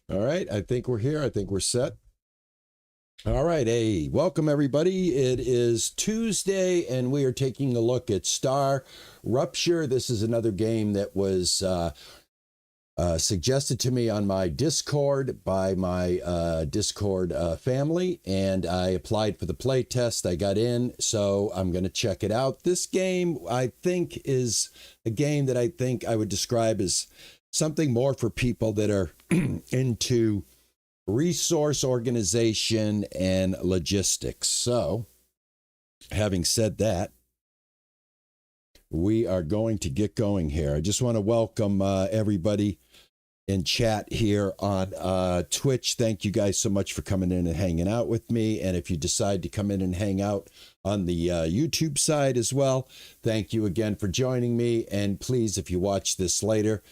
All right, I think we're here. I think we're set. All right, hey, welcome everybody. It is Tuesday, and we are taking a look at StarRupture. This is another game that was suggested to me on my Discord by my Discord family, and I applied for the play test. I got in, so I'm going to check it out. This game, I think, is a game that I think I would describe as something more for people that are into resource organization and logistics. So, having said that, we are going to get going here. I just want to welcome everybody in chat here on Twitch. Thank you guys so much for coming in and hanging out with me. And if you decide to come in and hang out on the YouTube side as well, thank you again for joining me. And please, if you watch this later,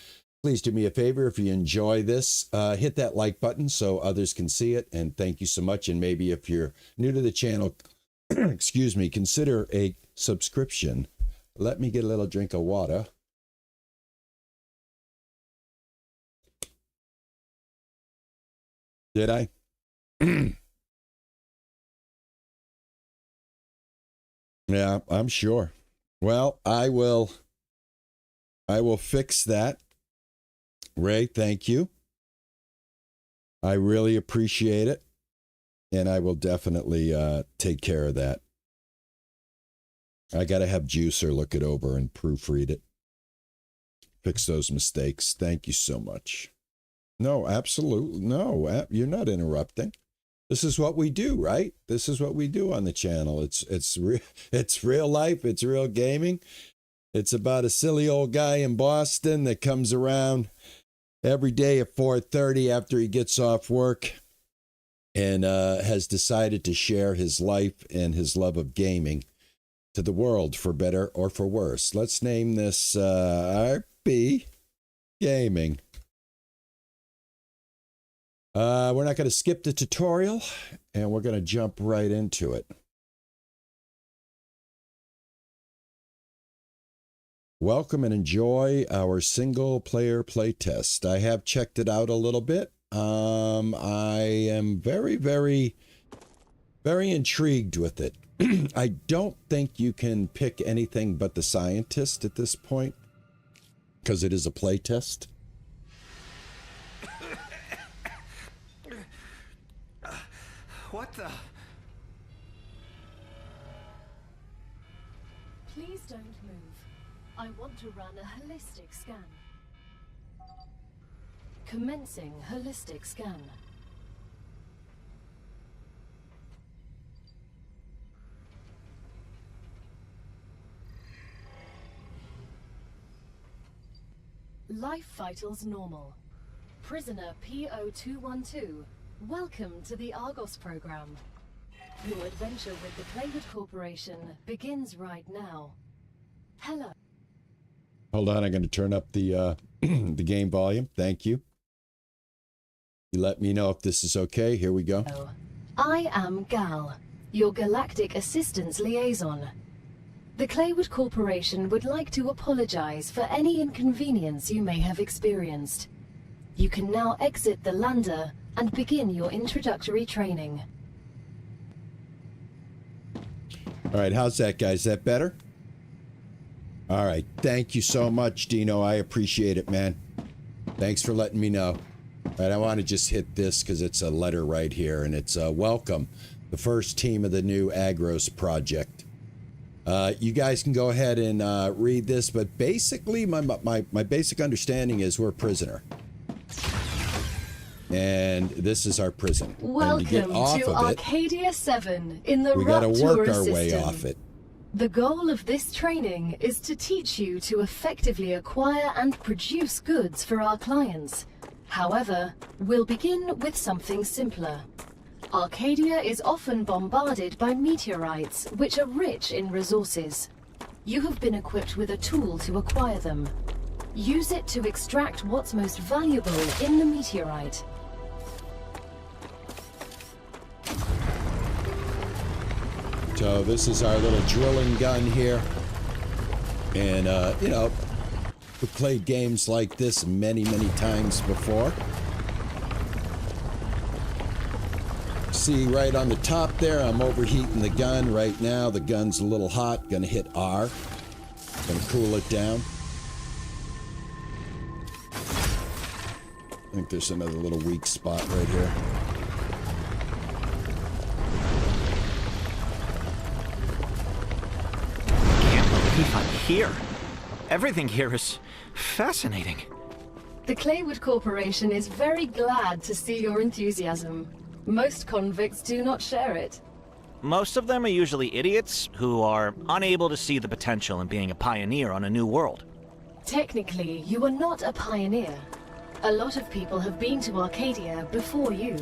please do me a favor. If you enjoy this, hit that like button so others can see it. And thank you so much. And maybe if you're new to the channel, excuse me, consider a subscription. Let me get a little drink of water. Did I? Yeah, I'm sure. Well, I will fix that. Ray, thank you. I really appreciate it. And I will definitely take care of that. I got to have Juicer look it over and proofread it. Fix those mistakes. Thank you so much. No, absolutely. No, you're not interrupting. This is what we do, right? This is what we do on the channel. It's real life. It's real gaming. It's about a silly old guy in Boston that comes around every day at 4:30 after he gets off work and has decided to share his life and his love of gaming to the world, for better or for worse. Let's name this RP Gaming. We're not going to skip the tutorial, and we're going to jump right into it. Welcome and enjoy our single player playtest. I have checked it out a little bit. I am very, very, very intrigued with it. I don't think you can pick anything but the scientist at this point, because it is a playtest. What the? Please don't move. I want to run a holistic scan. Commencing holistic scan. Life vitals normal. Prisoner PO212. Welcome to the Argos program. Your adventure with the Playwood Corporation begins right now. Hello. Hold on, I'm going to turn up the the game volume. Thank you. You let me know if this is okay. Here we go. I am Gal, your Galactic Assistance Liaison. The Playwood Corporation would like to apologize for any inconvenience you may have experienced. You can now exit the lander and begin your introductory training. All right, how's that, guys? Is that better? All right, thank you so much, Dino. I appreciate it, man. Thanks for letting me know. All right, I want to just hit this because it's a letter right here, and it's welcome, the first team of the new Agros project. You guys can go ahead and read this, but basically my basic understanding is we're a prisoner. And this is our prison. Welcome to Arcadia 7 in the we got to work our way system. off it. The goal of this training is to teach you to effectively acquire and produce goods for our clients. However, we'll begin with something simpler. Arcadia is often bombarded by meteorites, which are rich in resources. You have been equipped with a tool to acquire them. Use it to extract what's most valuable in the meteorite. So this is our little drilling gun here. And, you know, we've played games like this many, many times before. see right on the top there, I'm overheating the gun right now. The gun's a little hot. Gonna hit R. Gonna cool it down. I think there's another little weak spot right here. Can't believe I'm here. Everything here is fascinating. The Claywood Corporation is very glad to see your enthusiasm. Most convicts do not share it. Most of them are usually idiots who are unable to see the potential in being a pioneer on a new world. Technically, you are not a pioneer. A lot of people have been to Arcadia before you.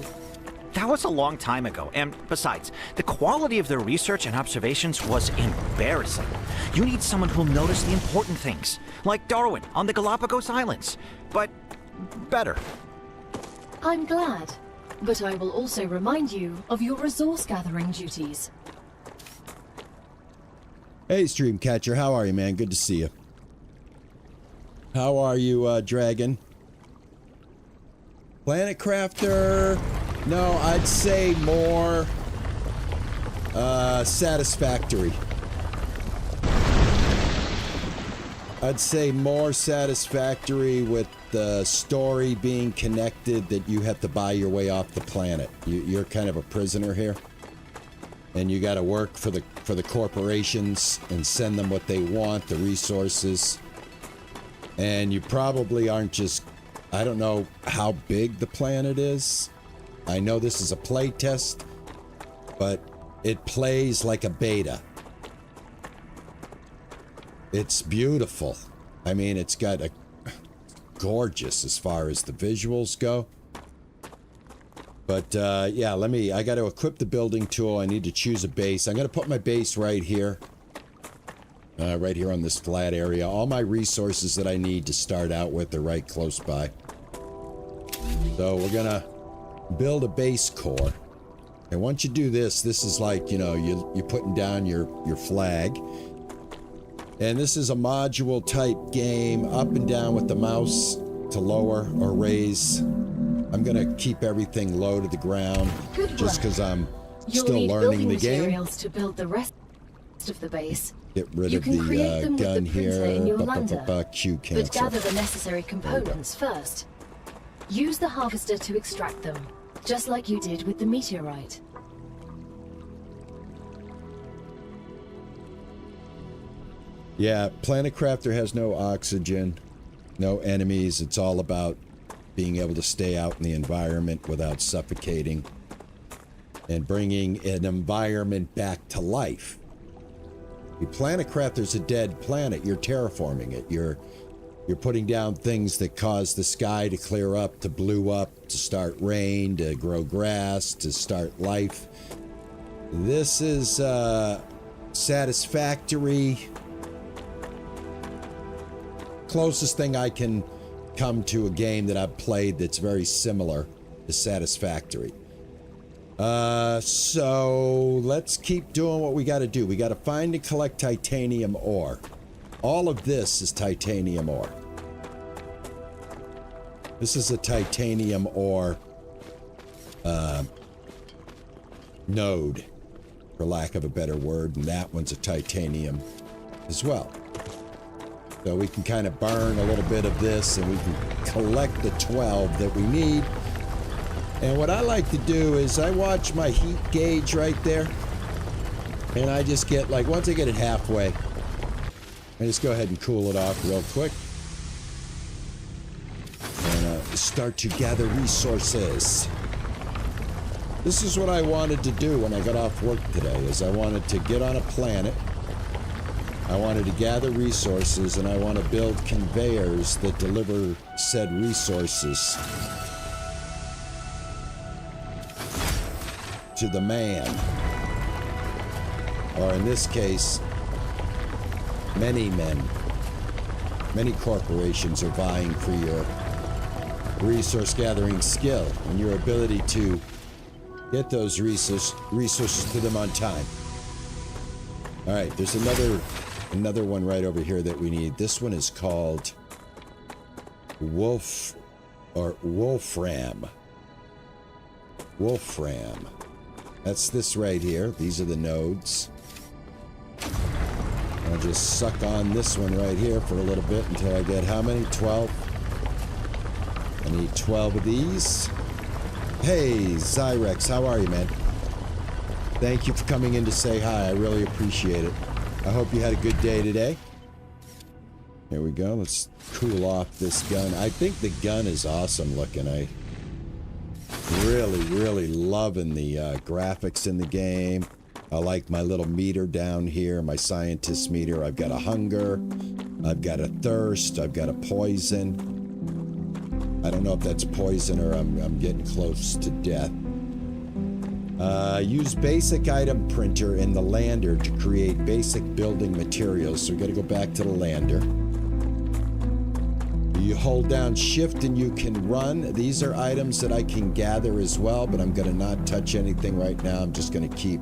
That was a long time ago, and besides, the quality of their research and observations was embarrassing. You need someone who'll notice the important things, like Darwin on the Galapagos Islands, but better. I'm glad, but I will also remind you of your resource gathering duties. Hey, Streamcatcher, how are you, man? Good to see you. How are you, Dragon? Planet Crafter? No, I'd say more satisfactory. I'd say more satisfactory with the story being connected, that you have to buy your way off the planet. You're kind of a prisoner here, and you got to work for the corporations and send them what they want, the resources. And you probably aren't just, I don't know how big the planet is. I know this is a play test, but it plays like a beta. It's beautiful. I mean, it's got a gorgeous as far as the visuals go. But yeah, I got to equip the building tool. I need to choose a base. I'm going to put my base right here. Right here on this flat area. All my resources that I need to start out with are right close by. So we're going to build a base core. And once you do this, this is like, you know, you're putting down your flag. And this is a module type game, up and down with the mouse to lower or raise. I'm going to keep everything low to the ground just because I'm still learning the game. Materials to build the rest of the base. Get rid of the gun here. Q cancel. But gather the necessary components first. Use the harvester to extract them, just like you did with the meteorite. Yeah, Planet Crafter has no oxygen, no enemies. It's all about being able to stay out in the environment without suffocating and bringing an environment back to life. The Planet Crafter's a dead planet. You're terraforming it. You're putting down things that cause the sky to clear up, to blue up, to start rain, to grow grass, to start life. This is satisfactory. Closest thing I can come to a game that I've played that's very similar to Satisfactory. So let's keep doing what we got to do. We got to find and collect titanium ore. All of this is titanium ore. This is a titanium ore node, for lack of a better word, and that one's a titanium as well. So we can kind of burn a little bit of this and we can collect the 12 that we need. And what I like to do is I watch my heat gauge right there. And I just get, like, once I get it halfway, I just go ahead and cool it off real quick. And start to gather resources. This is what I wanted to do when I got off work today, is I wanted to get on a planet. I wanted to gather resources, and I want to build conveyors that deliver said resources to the man. Or in this case, many men. Many corporations are vying for your resource gathering skill and your ability to get those resources to them on time. All right, there's another one right over here that we need. This one is called Wolfram. Wolfram. That's this right here. These are the nodes. I'll just suck on this one right here for a little bit until I get how many? 12? I need 12 of these. Hey, Zyrex, how are you, man? Thank you for coming in to say hi. I really appreciate it. I hope you had a good day today. Here we go. Let's cool off this gun. I think the gun is awesome looking. I really loving the graphics in the game. I like my little meter down here, my scientist meter. I've got a hunger, I've got a thirst, I've got a poison. I don't know if that's poison or I'm getting close to death. Use basic item printer in the lander to create basic building materials. So we got to go back to the lander. You hold down shift and you can run. These are items that I can gather as well, but I'm going to not touch anything right now. I'm just going to keep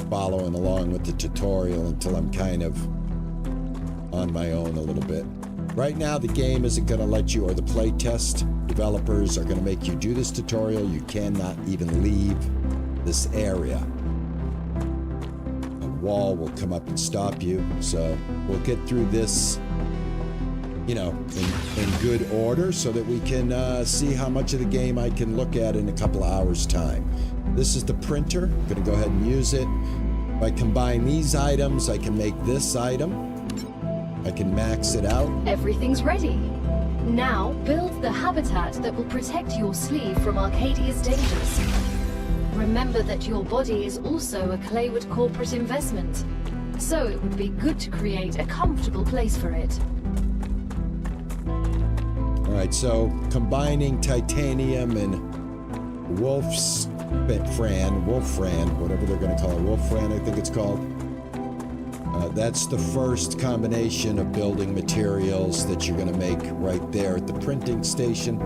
following along with the tutorial until I'm kind of on my own a little bit. Right now, the game isn't going to let you, or the playtest developers are going to make you do this tutorial. You cannot even leave this area. A wall will come up and stop you. So we'll get through this, you know, in good order so that we can see how much of the game I can look at in a couple of hours' time. This is the printer. I'm going to go ahead and use it. If I combine these items, I can make this item. I can max it out. Everything's ready. Now build the habitat that will protect your sleeve from Arcadia's dangers. Remember that your body is also a Claywood corporate investment, so it would be good to create a comfortable place for it. Alright, so combining titanium and wolfran, whatever they're going to call it, wolfran I think it's called. That's the first combination of building materials that you're going to make right there at the printing station.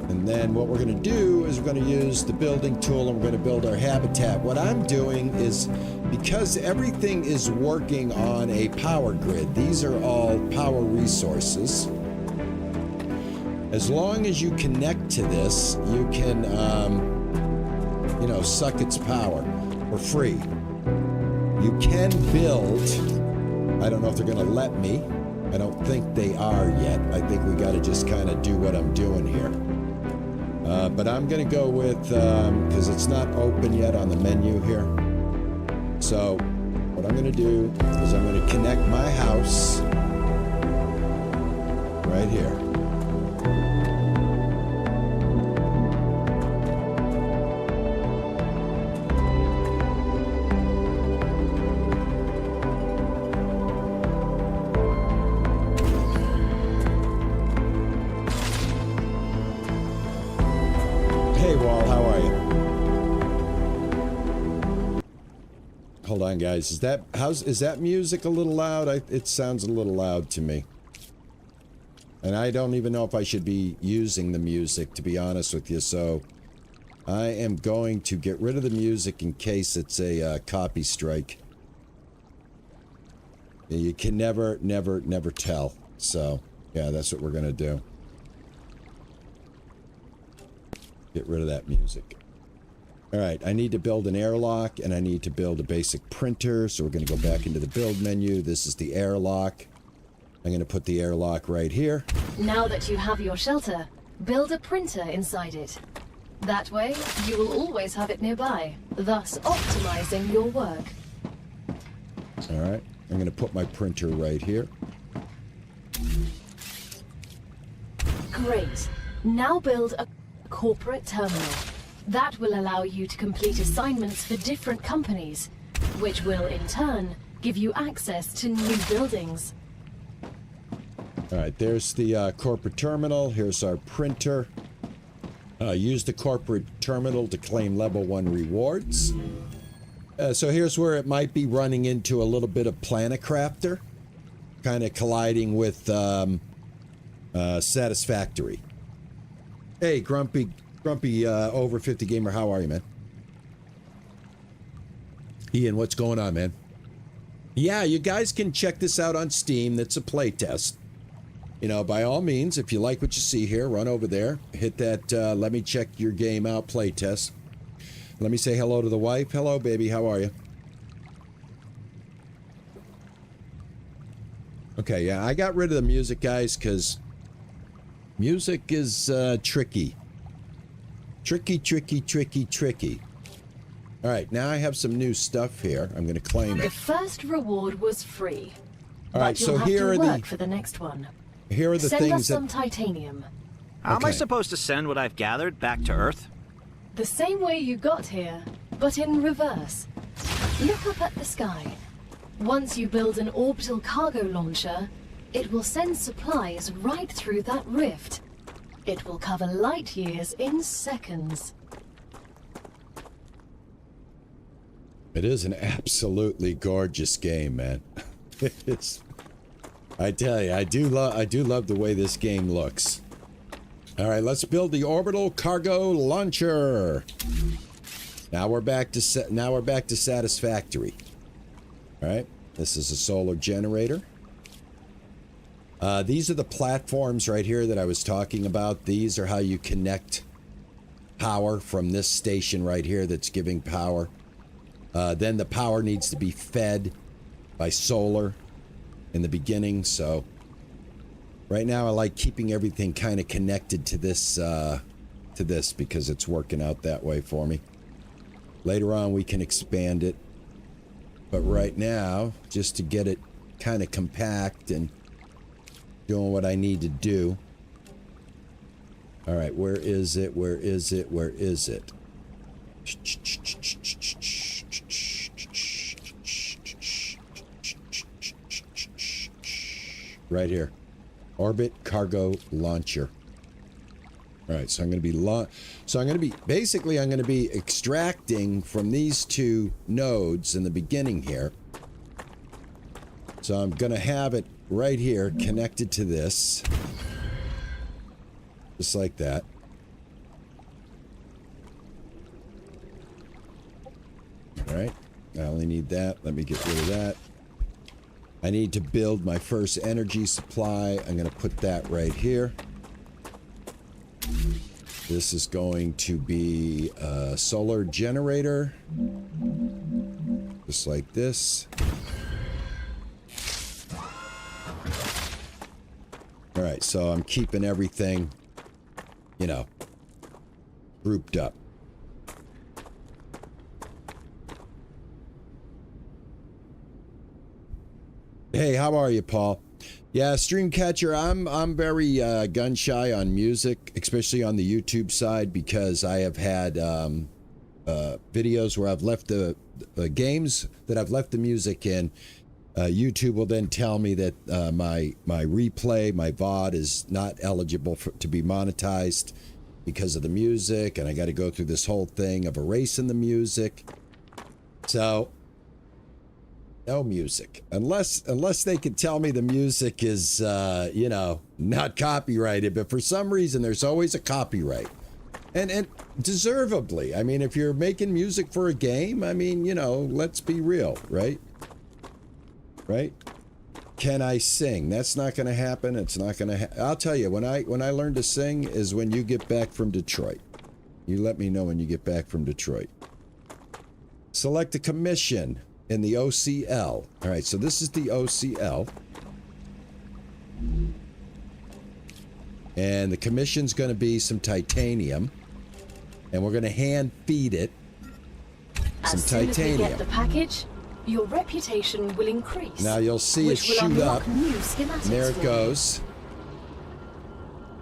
And then what we're going to do is we're going to use the building tool and we're going to build our habitat. What I'm doing is, because everything is working on a power grid, these are all power resources. As long as you connect to this, you can, you know, suck its power for free. You can build, I don't know if they're going to let me. I don't think they are yet. I think we got to just kind of do what I'm doing here. But I'm going to go with, because it's not open yet on the menu here. So what I'm going to do is I'm going to connect my house right here. Hold on, guys. Is that music a little loud? It sounds a little loud to me. And I don't even know if I should be using the music, to be honest with you. So I am going to get rid of the music in case it's a copy strike. You can never tell. So yeah, that's what we're gonna do. Get rid of that music. Alright, I need to build an airlock, and I need to build a basic printer, so we're going to go back into the build menu. This is the airlock. I'm going to put the airlock right here. Now that you have your shelter, build a printer inside it. That way, you will always have it nearby, thus optimizing your work. Alright, I'm going to put my printer right here. Great. Now build a corporate terminal. That will allow you to complete assignments for different companies, which will, in turn, give you access to new buildings. Alright, there's the corporate terminal. Here's our printer. Use the corporate terminal to claim level 1 rewards. So here's where it might be running into a little bit of Planecrafter, kind of colliding with Satisfactory. Hey, Grumpy over 50 gamer, how are you, man? Ian, what's going on, man? Yeah, you guys can check this out on Steam. That's a playtest. You know, by all means, if you like what you see here, run over there, hit that let me check your game out playtest. Let me say hello to the wife. Hello, baby. How are you? Okay, yeah, I got rid of the music, guys, because music is tricky. Tricky. All right, now I have some new stuff here. I'm going to claim The it. first reward was free. All right, but you'll so have here to are work the for the next one. here are the Send us things some that titanium. How am I Okay. supposed to send what I've gathered back to Earth? The same way you got here, but in reverse. Look up at the sky. Once you build an orbital cargo launcher, it will send supplies right through that rift. It will cover light years in seconds. it is an absolutely gorgeous game, man. It's I tell you, I do love the way this game looks. All right, let's build the orbital cargo launcher. Now we're back to satisfactory. All right, this is a solar generator. These are the platforms right here that I was talking about. These are how you connect power from this station right here that's giving power. Then the power needs to be fed by solar in the beginning. So right now I like keeping everything kind of connected to this because it's working out that way for me. Later on we can expand it. But right now, just to get it kind of compact and doing what I need to do. All right, where is it? Where is it? Where is it? Right here. Orbit cargo launcher. All right, so I'm going to be basically I'm going to be extracting from these two nodes in the beginning here. So I'm going to have it right here connected to this. Just like that. All right, I only need that. Let me get rid of that. I need to build my first energy supply. I'm going to put that right here. This is going to be a solar generator. Just like this. All right, so I'm keeping everything, you know, grouped up. Hey, how are you, Paul? Yeah, Streamcatcher, I'm very gun shy on music, especially on the YouTube side, because I have had videos where I've left the games that I've left the music in. YouTube will then tell me that my replay, my VOD, is not eligible to be monetized because of the music, and I got to go through this whole thing of erasing the music. So no music unless they can tell me the music is you know, not copyrighted, but for some reason there's always a copyright, and deservedly. I mean, if you're making music for a game, I mean, you know, let's be real, right? Can I sing? That's not going to happen. It's not going to I'll tell you, when I learn to sing is when you get back from Detroit. You let me know when you get back from Detroit. Select a commission in the OCL. All right, so this is the OCL. And the commission's going to be some titanium. And we're going to hand feed it some As soon titanium. as we get the package, your reputation will increase. Now you'll see it which will shoot unlock up. new schematics And there it for you. goes.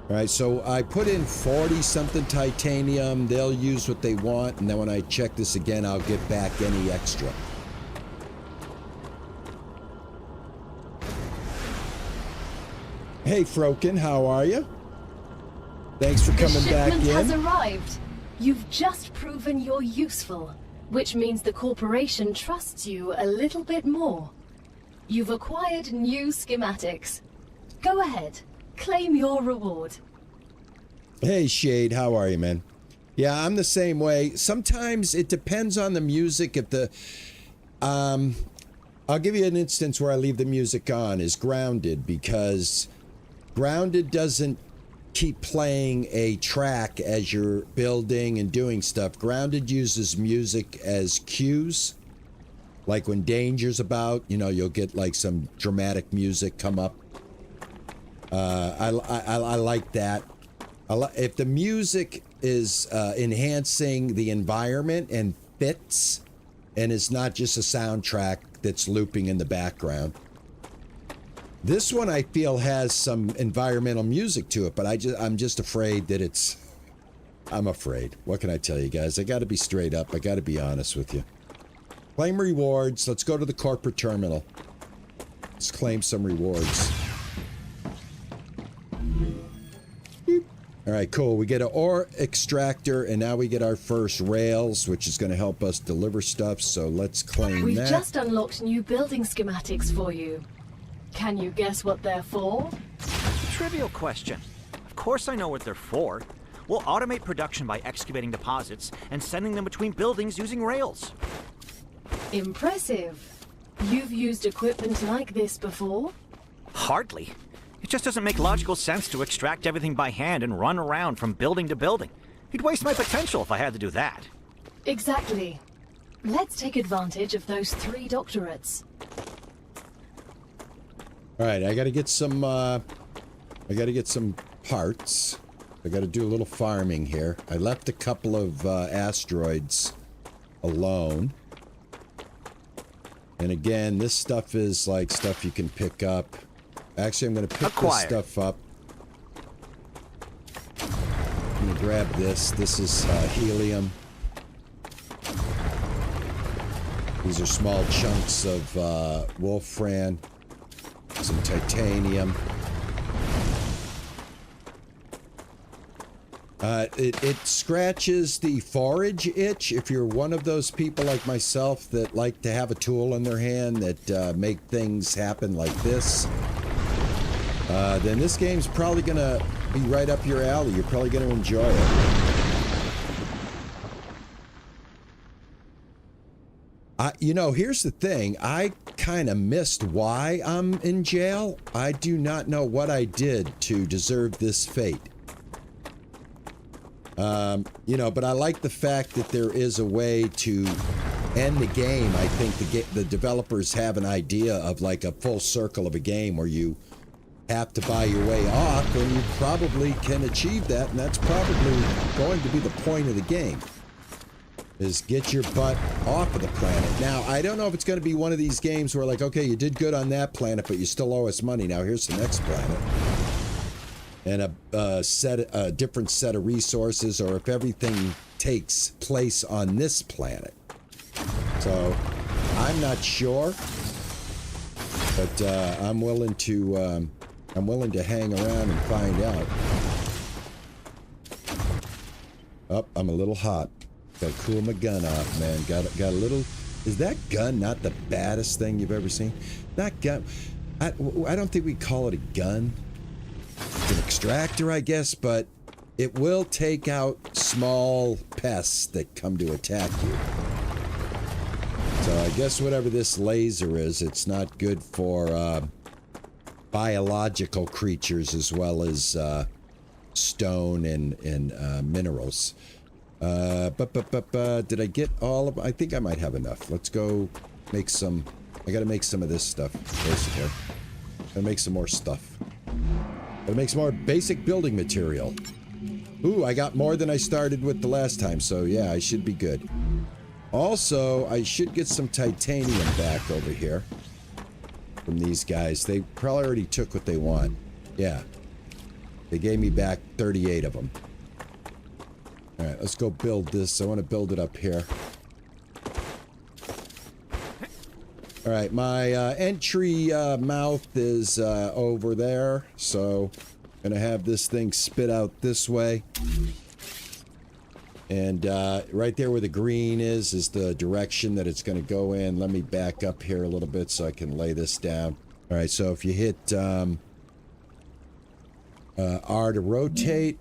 All right, so I put in 40-something titanium. They'll use what they want, and then when I check this again, I'll get back any extra. Hey, Froken, how are you? Thanks for The coming back shipment has in. arrived. You've just proven you're useful, which means the corporation trusts you a little bit more. You've acquired new schematics. Go ahead, claim your reward. Hey, Shade, how are you, man? Yeah, I'm the same way. Sometimes it depends on the music. If the, I'll give you an instance where I leave the music on, is Grounded, because Grounded doesn't keep playing a track as you're building and doing stuff. Grounded uses music as cues. Like when danger's about, you know, you'll get like some dramatic music come up. I like that. If the music is enhancing the environment and fits, and it's not just a soundtrack that's looping in the background. This one I feel has some environmental music to it, but I'm just afraid that it's... I'm afraid. What can I tell you guys? I gotta be straight up. I gotta be honest with you. Claim rewards. Let's go to the corporate terminal. Let's claim some rewards. All right, cool. We get an ore extractor, and now we get our first rails, which is going to help us deliver stuff, so let's claim We've that. just unlocked new building schematics for you. Can you guess what they're for? Trivial question. Of course I know what they're for. We'll automate production by excavating deposits and sending them between buildings using rails. Impressive. You've used equipment like this before? Hardly. It just doesn't make logical sense to extract everything by hand and run around from building to building. You'd waste my potential if I had to do that. Exactly. Let's take advantage of those 3 doctorates. All right, I got to get some parts. I got to do a little farming here. I left a couple of asteroids alone. And again, this stuff is like stuff you can pick up. Actually, I'm going to pick this stuff up. I'm going to grab this. This is helium. These are small chunks of wolfram. Some titanium. It scratches the forage itch if you're one of those people like myself that like to have a tool in their hand that make things happen like this. Then this game's probably gonna be right up your alley. You're probably gonna enjoy it. You know, here's the thing. I kind of missed why I'm in jail. I do not know what I did to deserve this fate. You know, but I like the fact that there is a way to end the game. I think the developers have an idea of like a full circle of a game where you have to buy your way off, and you probably can achieve that, and that's probably going to be the point of the game, is get your butt off of the planet. Now, I don't know if it's going to be one of these games where like, okay, you did good on that planet, but you still owe us money. Now here's the next planet. And a different set of resources, or if everything takes place on this planet. So, I'm not sure, but I'm willing to hang around and find out. Oh, I'm a little hot. Gotta cool my gun off, man. Got a little. Is that gun not the baddest thing you've ever seen? That gun. I don't think we call it a gun. It's an extractor, I guess, but it will take out small pests that come to attack you. So I guess whatever this laser is, it's not good for biological creatures as well as stone and minerals. Did I get all of them? I think I might have enough. Let's go make some. I gotta make some of this stuff, basically. Gotta make some more stuff. Gotta make some more basic building material. Ooh, I got more than I started with the last time, so yeah, I should be good. Also, I should get some titanium back over here from these guys. They probably already took what they want. Yeah. They gave me back 38 of them. Alright, let's go build this. I want to build it up here. Alright, my entry mouth is over there, so I'm going to have this thing spit out this way. And right there where the green is the direction that it's going to go in. Let me back up here a little bit so I can lay this down. Alright, so if you hit R to rotate,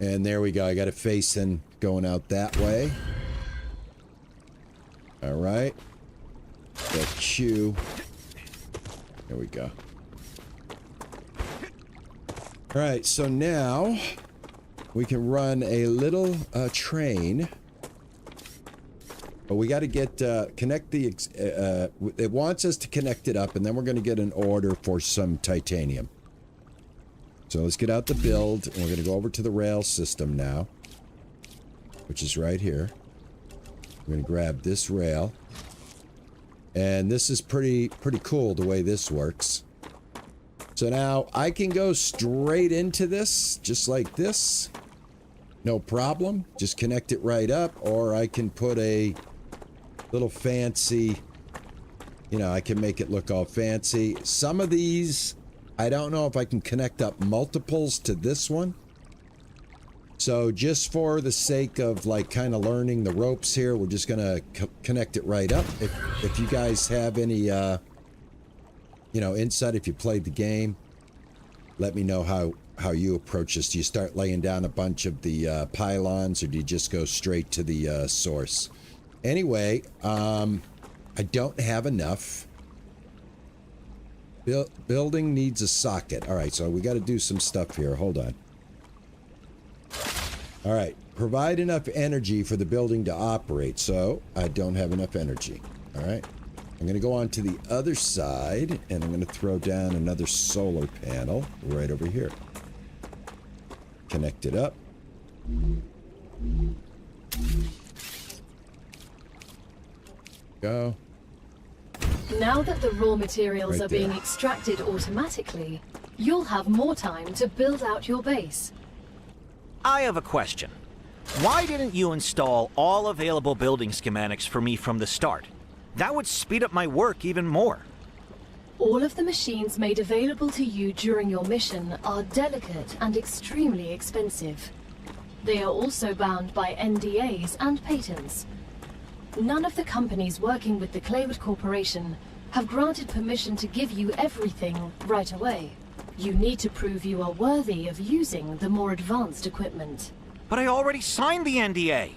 and there we go. I got it facing going out that way. Alright. Got Q. There we go. All right, so now we can run a little train. But we got to get, connect the, it wants us to connect it up, and then we're going to get an order for some titanium. So let's get out the build, and we're going to go over to the rail system now, which is right here. We're going to grab this rail. And this is pretty cool the way this works. So now I can go straight into this, just like this. No problem. Just connect it right up, or I can put a little fancy, you know, I can make it look all fancy. Some of these, I don't know if I can connect up multiples to this one. So just for the sake of like kind of learning the ropes here, we're just gonna connect it right up. If you guys have any, you know, insight, if you played the game, let me know how you approach this. Do you start laying down a bunch of the pylons, or do you just go straight to the source? Anyway, I don't have enough. Building needs a socket. All right, so we got to do some stuff here. Hold on. All right, provide enough energy for the building to operate. So I don't have enough energy. All right, I'm going to go on to the other side, and I'm going to throw down another solar panel right over here. Connect it up. Go. Now that the raw materials Right are being there. extracted automatically, you'll have more time to build out your base. I have a question. Why didn't you install all available building schematics for me from the start? That would speed up my work even more. All of the machines made available to you during your mission are delicate and extremely expensive. They are also bound by NDAs and patents. None of the companies working with the Claywood Corporation have granted permission to give you everything right away. You need to prove you are worthy of using the more advanced equipment. But I already signed the NDA.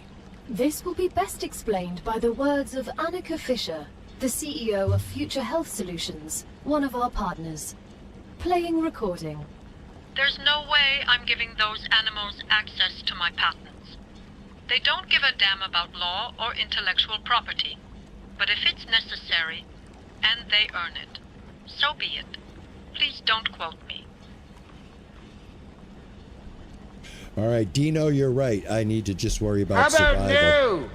This will be best explained by the words of Annika Fisher, the CEO of Future Health Solutions, one of our partners. Playing recording. There's no way I'm giving those animals access to my patents. They don't give a damn about law or intellectual property. But if it's necessary, and they earn it, so be it. Please don't quote me. All right, Dino, you're right. I need to just worry about survival.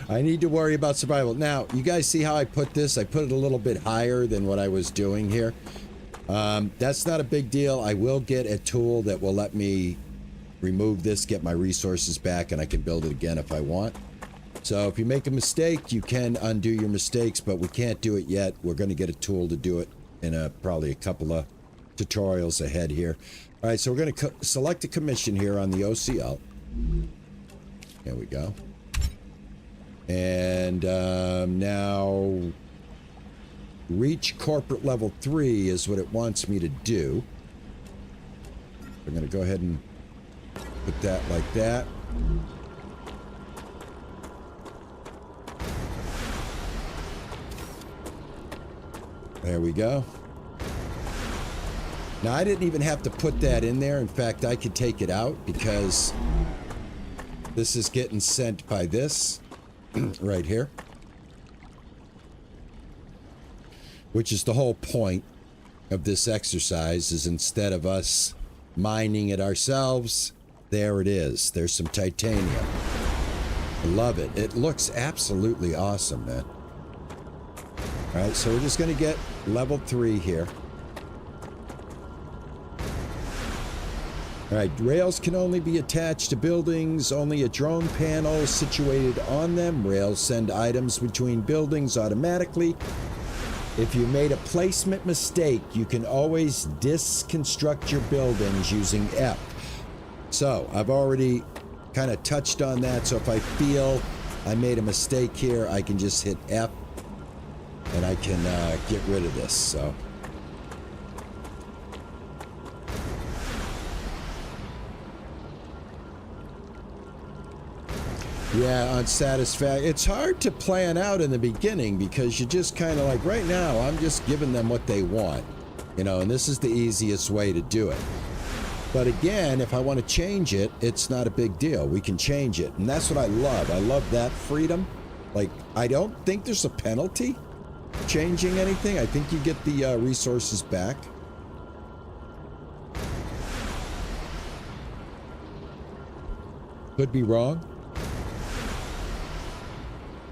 I need to worry about survival. Now, you guys see how I put this? I put it a little bit higher than what I was doing here. That's not a big deal. I will get a tool that will let me remove this, get my resources back, and I can build it again if I want. So if you make a mistake, you can undo your mistakes, but we can't do it yet. We're going to get a tool to do it in probably a couple of tutorials ahead here. All right, so we're going to select a commission here on the OCL. There we go. And now reach corporate level 3 is what it wants me to do. I'm going to go ahead and put that like that. There we go. Now, I didn't even have to put that in there. In fact, I could take it out because this is getting sent by this right here. Which is the whole point of this exercise, is instead of us mining it ourselves, there it is. There's some titanium. I love it. It looks absolutely awesome, man. All right, so we're just going to get level 3 here. All right, rails can only be attached to buildings. Only a drone panel situated on them. Rails send items between buildings automatically. If you made a placement mistake, you can always disconstruct your buildings using F. So I've already kind of touched on that. So if I feel I made a mistake here, I can just hit F and I can get rid of this. So. Yeah, unsatisfactory. It's hard to plan out in the beginning because you just kind of like, right now, I'm just giving them what they want. You know, and this is the easiest way to do it. But again, if I want to change it, it's not a big deal. We can change it. And that's what I love. I love that freedom. Like, I don't think there's a penalty changing anything. I think you get the resources back. Could be wrong.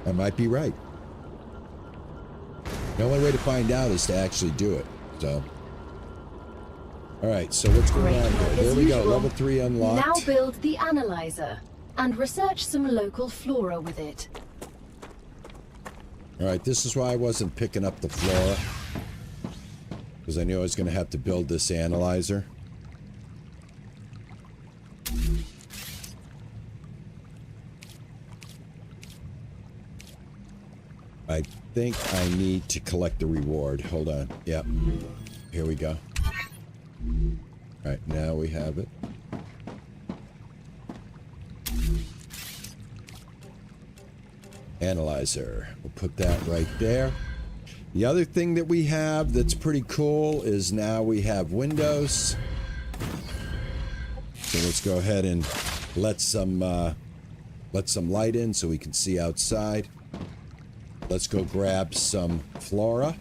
I might be right. The only way to find out is to actually do it. So, all right. So what's going on here? There we go. Level 3 unlocked. Now build the analyzer and research some local flora with it. All right. This is why I wasn't picking up the flora, because I knew I was going to have to build this analyzer. I think I need to collect the reward. Hold on. Yep. Here we go. All right, now we have it. Analyzer. We'll put that right there. The other thing that we have that's pretty cool is now we have windows. So let's go ahead and let some light in so we can see outside. Let's go grab some flora.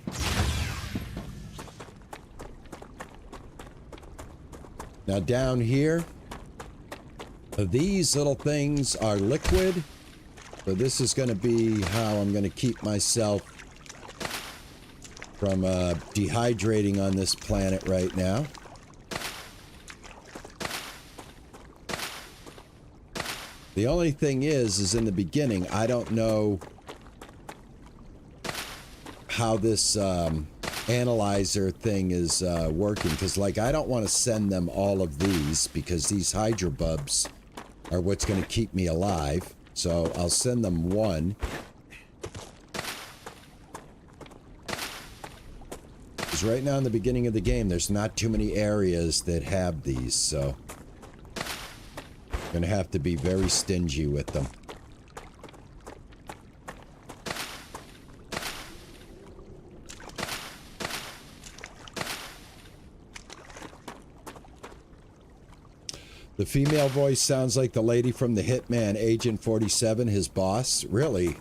Now down here, these little things are liquid. So this is going to be how I'm going to keep myself from dehydrating on this planet right now. The only thing is in the beginning, I don't know how this analyzer thing is working, because like I don't want to send them all of these because these hydrobubs are what's going to keep me alive. So I'll send them one. Because right now in the beginning of the game, there's not too many areas that have these, so I'm going to have to be very stingy with them. The female voice sounds like the lady from the Hitman, Agent 47, his boss. Really?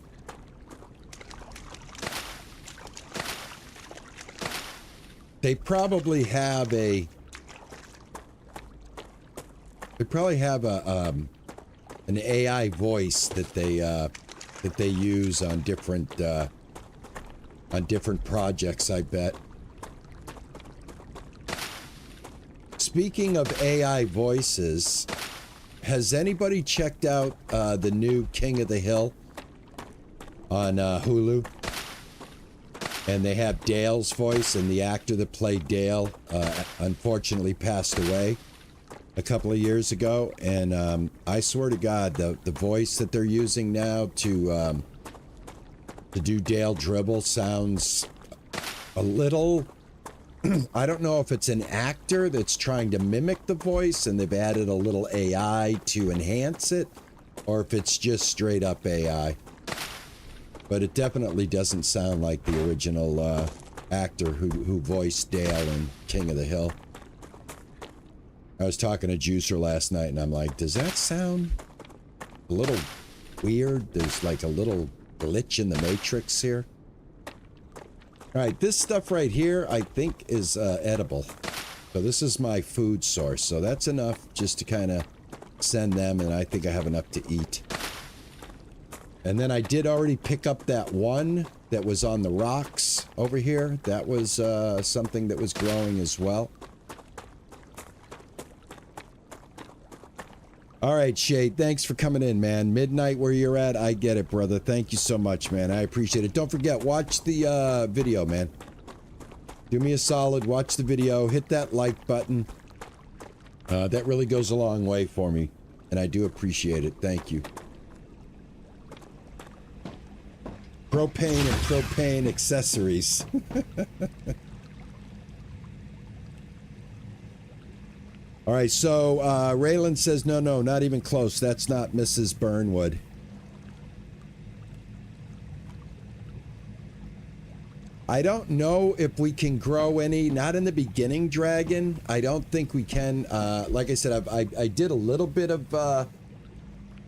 They probably have a... They probably have an AI voice that they use on different projects, I bet. Speaking of AI voices, has anybody checked out the new King of the Hill on Hulu? And they have Dale's voice, and the actor that played Dale unfortunately passed away a couple of years ago. And I swear to God, the voice that they're using now to do Dale Dribble sounds a little... I don't know if it's an actor that's trying to mimic the voice and they've added a little AI to enhance it, or if it's just straight up AI. But it definitely doesn't sound like the original actor who voiced Dale in King of the Hill. I was talking to Juicer last night and I'm like, does that sound a little weird? There's like a little glitch in the Matrix here. All right, this stuff right here, I think, is edible. So this is my food source. So that's enough just to kind of send them, and I think I have enough to eat. And then I did already pick up that one that was on the rocks over here. That was something that was growing as well. All right, Shade, thanks for coming in, man. Midnight where you're at, I get it, brother. Thank you so much, man. I appreciate it. Don't forget, watch the video, man. Do me a solid, watch the video, hit that like button. That really goes a long way for me, and I do appreciate it. Thank you. Propane and propane accessories. All right, so Raylan says, no, not even close. That's not Mrs. Burnwood. I don't know if we can grow any, not in the beginning, Dragon. I don't think we can. Like I said, I did a little bit of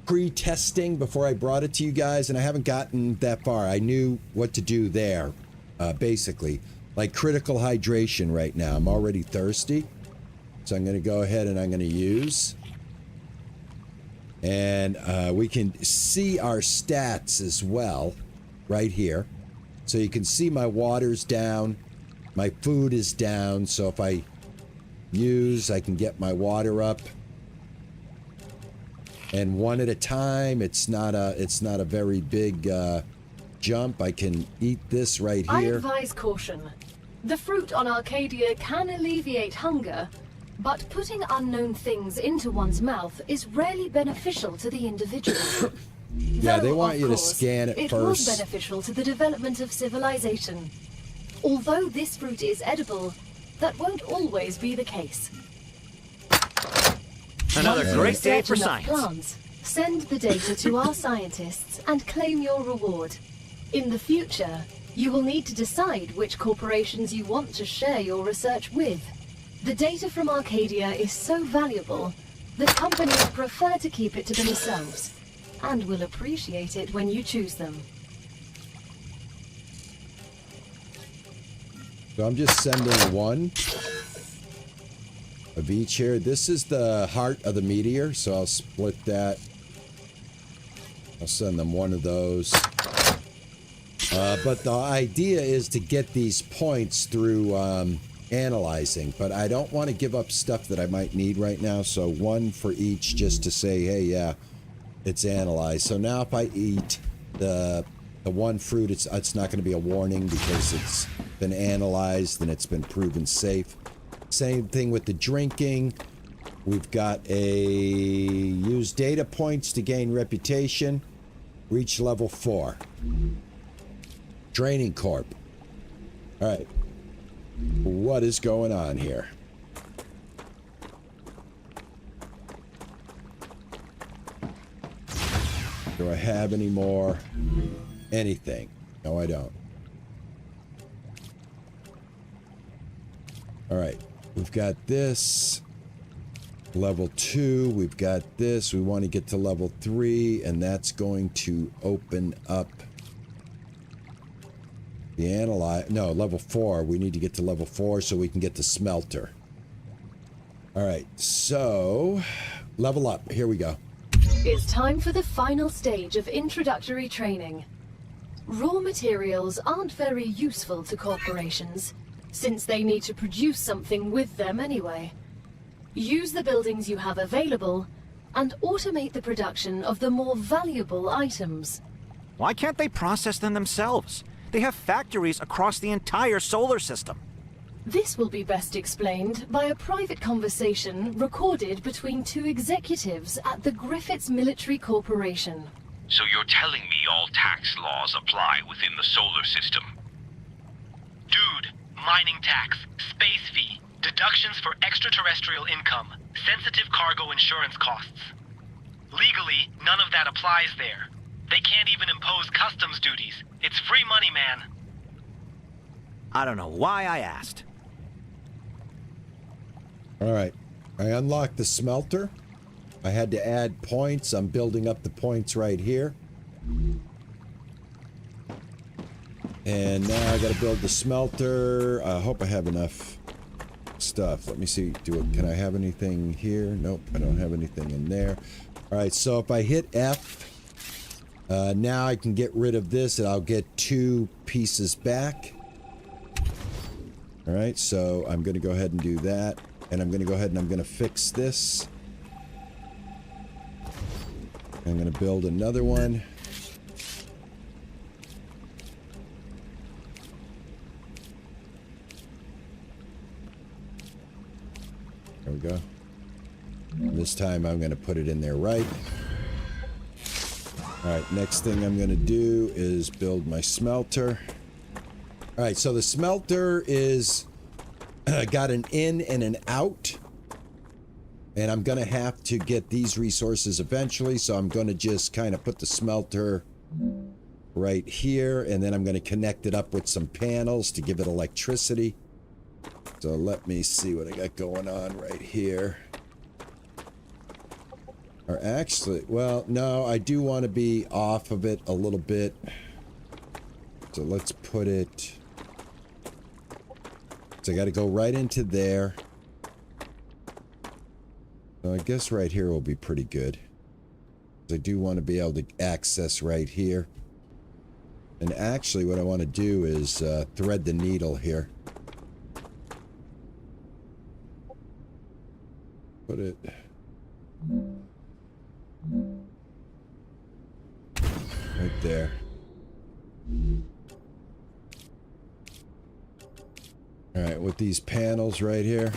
pre-testing before I brought it to you guys, and I haven't gotten that far. I knew what to do there, basically. Like critical hydration right now. I'm already thirsty. So I'm going to go ahead and I'm going to use. And we can see our stats as well right here. So you can see my water's down, my food is down. So if I use, I can get my water up. And one at a time. It's not a very big jump. I can eat this right here. I advise caution. The fruit on Arcadia can alleviate hunger, but putting unknown things into one's mouth is rarely beneficial to the individual. Yeah, they want you to course, scan it it first. was beneficial to the development of civilization. Although this fruit is edible, that won't always be the case. Another Once great you've day researched for enough science. plants, send the data to our scientists and claim your reward. In the future, you will need to decide which corporations you want to share your research with. The data from Arcadia is so valuable that companies prefer to keep it to themselves, and will appreciate it when you choose them. So I'm just sending one of each here. This is the heart of the meteor, so I'll split that. I'll send them one of those. But the idea is to get these points through analyzing, but I don't want to give up stuff that I might need right now, so one for each just to say, hey, yeah, it's analyzed. So now if I eat the one fruit, it's not going to be a warning because it's been analyzed and it's been proven safe. Same thing with the drinking. We've got use data points to gain reputation. Reach level 4. Training Corp. All right. What is going on here? Do I have any more? Anything? No, I don't. All right. We've got this. Level 2. We've got this. We want to get to level 3, and that's going to open up the analyze. No, level 4. We need to get to level 4 so we can get the smelter. All right. So, level up. Here we go. It's time for the final stage of introductory training. Raw materials aren't very useful to corporations, since they need to produce something with them anyway. Use the buildings you have available, and automate the production of the more valuable items. Why can't they process them themselves? They have factories across the entire solar system. This will be best explained by a private conversation recorded between 2 executives at the Griffiths Military Corporation. So you're telling me all tax laws apply within the solar system? Dude, mining tax, space fee, deductions for extraterrestrial income, sensitive cargo insurance costs. Legally, none of that applies there. They can't even impose customs duties. It's free money, man. I don't know why I asked. All right. I unlocked the smelter. I had to add points. I'm building up the points right here. And now I got to build the smelter. I hope I have enough stuff. Let me see. Can I have anything here? Nope, I don't have anything in there. All right, so if I hit F, now I can get rid of this and I'll get 2 pieces back. All right, so I'm going to go ahead and do that. And I'm going to go ahead and I'm going to fix this. I'm going to build another one. There we go. This time I'm going to put it in there right. All right, next thing I'm going to do is build my smelter. All right, so the smelter is got an in and an out. And I'm going to have to get these resources eventually, so I'm going to just kind of put the smelter right here, and then I'm going to connect it up with some panels to give it electricity. So let me see what I got going on right here. Or actually, well, no, I do want to be off of it a little bit. So let's put it... So I got to go right into there. So I guess right here will be pretty good. I do want to be able to access right here. And actually what I want to do is thread the needle here. Put it right there. All right, with these panels right here.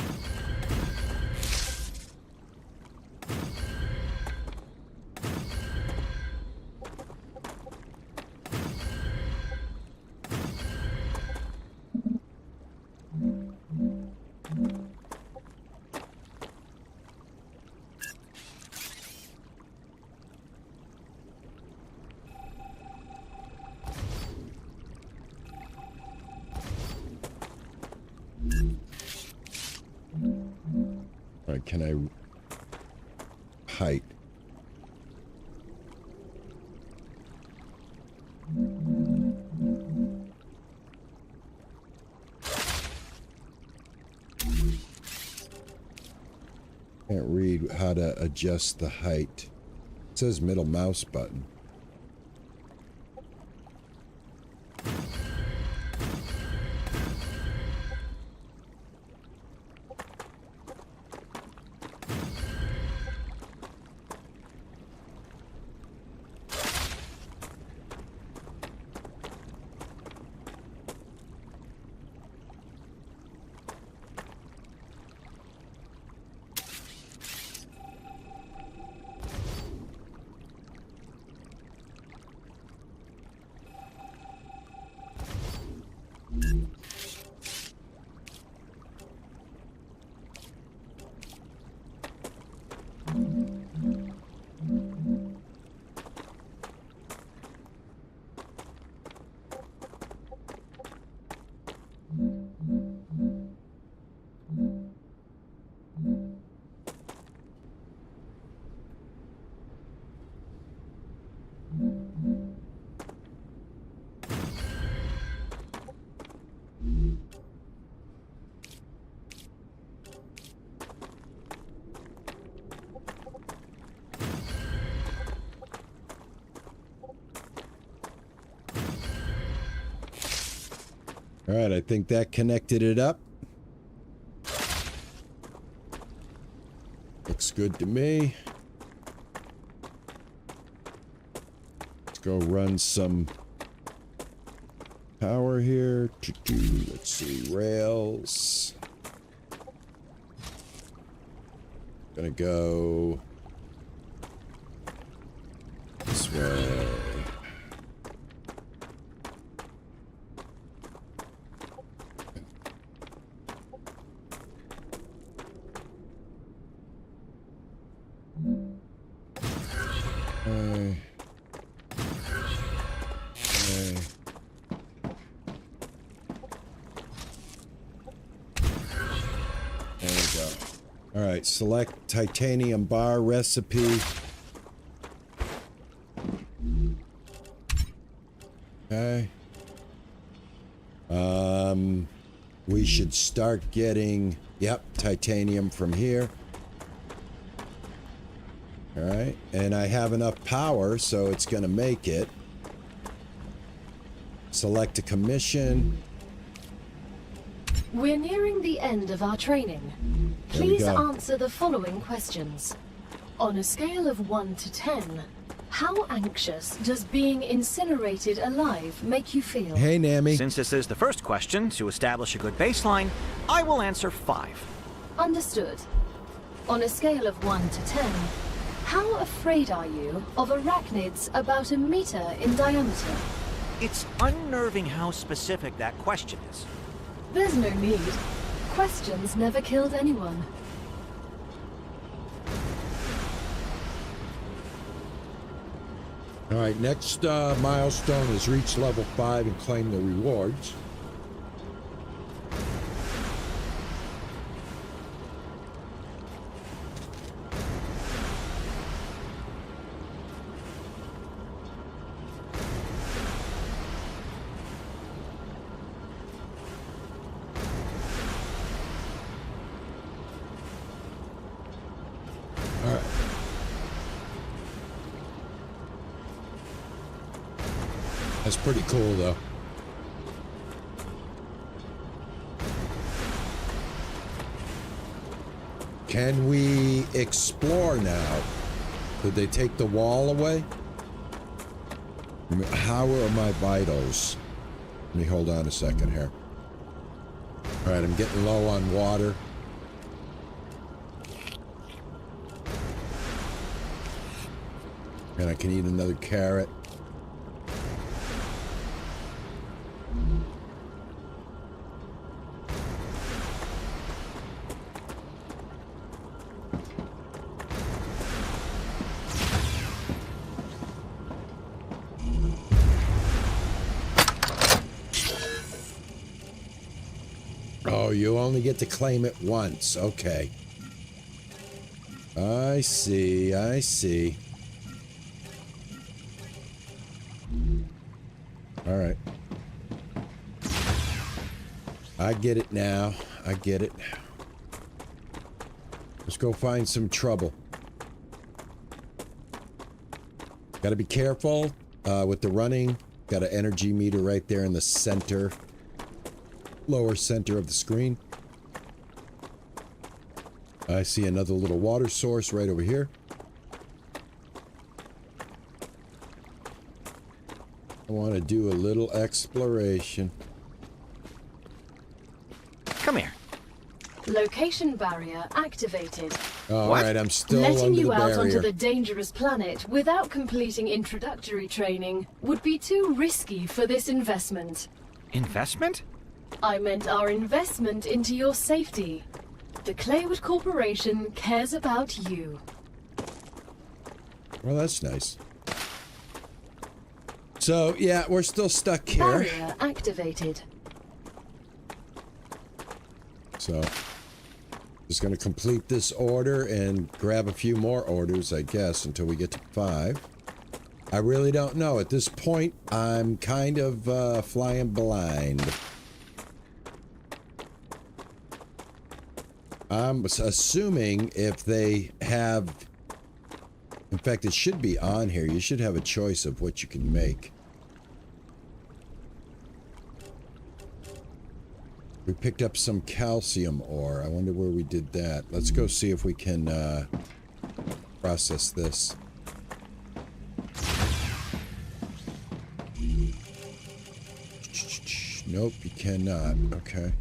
Can I height? Can't read how to adjust the height. It says middle mouse button. All right, I think that connected it up. Looks good to me. Let's go run some power here. Let's see, rails. Gonna go this way. Select titanium bar recipe. Okay. We should start getting, yep, titanium from here. All right, and I have enough power, so it's going to make it. Select a commission. We're nearing the end of our training. Please answer the following questions. On a scale of 1 to 10, how anxious does being incinerated alive make you feel? Hey, Nami. Since this is the first question, to establish a good baseline, I will answer 5. Understood. On a scale of 1 to 10, how afraid are you of arachnids about 1 meter in diameter? It's unnerving how specific that question is. There's no need. Questions never killed anyone. All right, next milestone is reach level 5 and claim the rewards. That's pretty cool, though. Can we explore now? Did they take the wall away? How are my vitals? Let me hold on a second here. All right, I'm getting low on water. And I can eat another carrot. Oh, you only get to claim it once. Okay. I see, I see. All right. I get it now. I get it. Let's go find some trouble. Got to be careful with the running. Got an energy meter right there in the center. Lower center of the screen. I see another little water source right over here. I want to do a little exploration. Come here. Location barrier activated. All right, I'm still Letting under you the out barrier. onto the dangerous planet without completing introductory training would be too risky for this investment. Investment? I meant our investment into your safety. The Claywood Corporation cares about you. Well, that's nice. So, yeah, we're still stuck here. Barrier activated. So, just going to complete this order and grab a few more orders, I guess, until we get to 5. I really don't know. At this point, I'm kind of flying blind. I'm assuming if they have... In fact, it should be on here. You should have a choice of what you can make. We picked up some calcium ore. I wonder where we did that. Let's go see if we can process this. Nope, you cannot. Okay.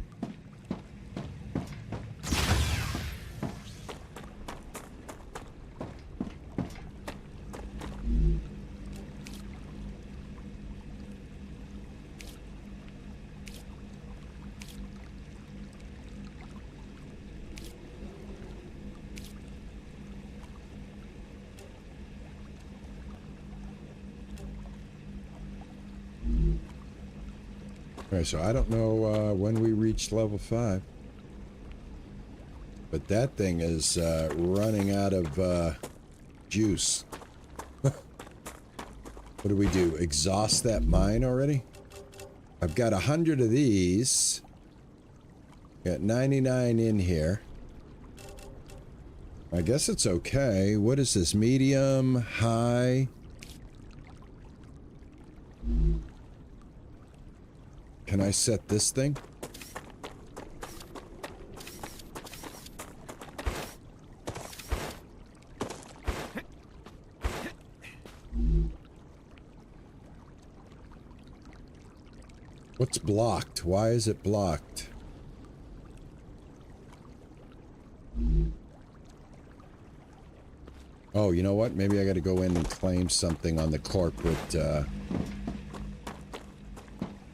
Okay, so I don't know when we reach level 5. But that thing is running out of juice. What do we do? Exhaust that mine already? I've got 100 of these. Got 99 in here. I guess it's okay. What is this? Medium, high. Can I set this thing? What's blocked? Why is it blocked? Oh, you know what? Maybe I gotta go in and claim something on the corporate,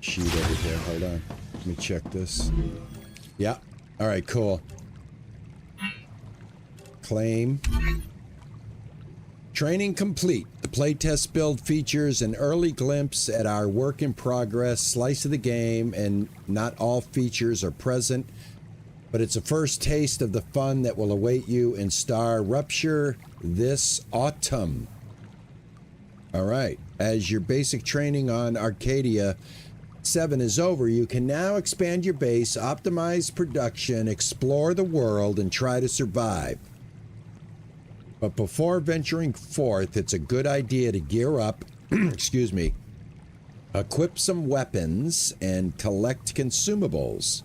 sheet over here. Hold on. Let me check this. Yeah. Alright, cool. Claim. Training complete. The playtest build features an early glimpse at our work in progress slice of the game, and not all features are present, but it's a first taste of the fun that will await you in StarRupture this autumn. All right, as your basic training on Arcadia 7 is over, you can now expand your base, optimize production, explore the world, and try to survive. But before venturing forth, it's a good idea to gear up, excuse me, equip some weapons, and collect consumables.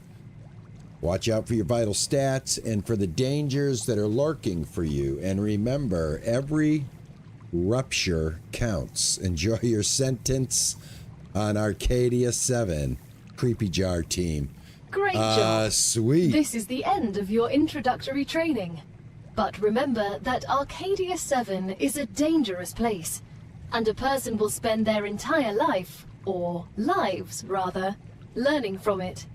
Watch out for your vital stats and for the dangers that are lurking for you. And remember, every rupture counts. Enjoy your sentence on Arcadia 7. Creepy Jar team. Great job. Sweet. This is the end of your introductory training. But remember that Arcadia 7 is a dangerous place, and a person will spend their entire life, or lives rather, learning from it.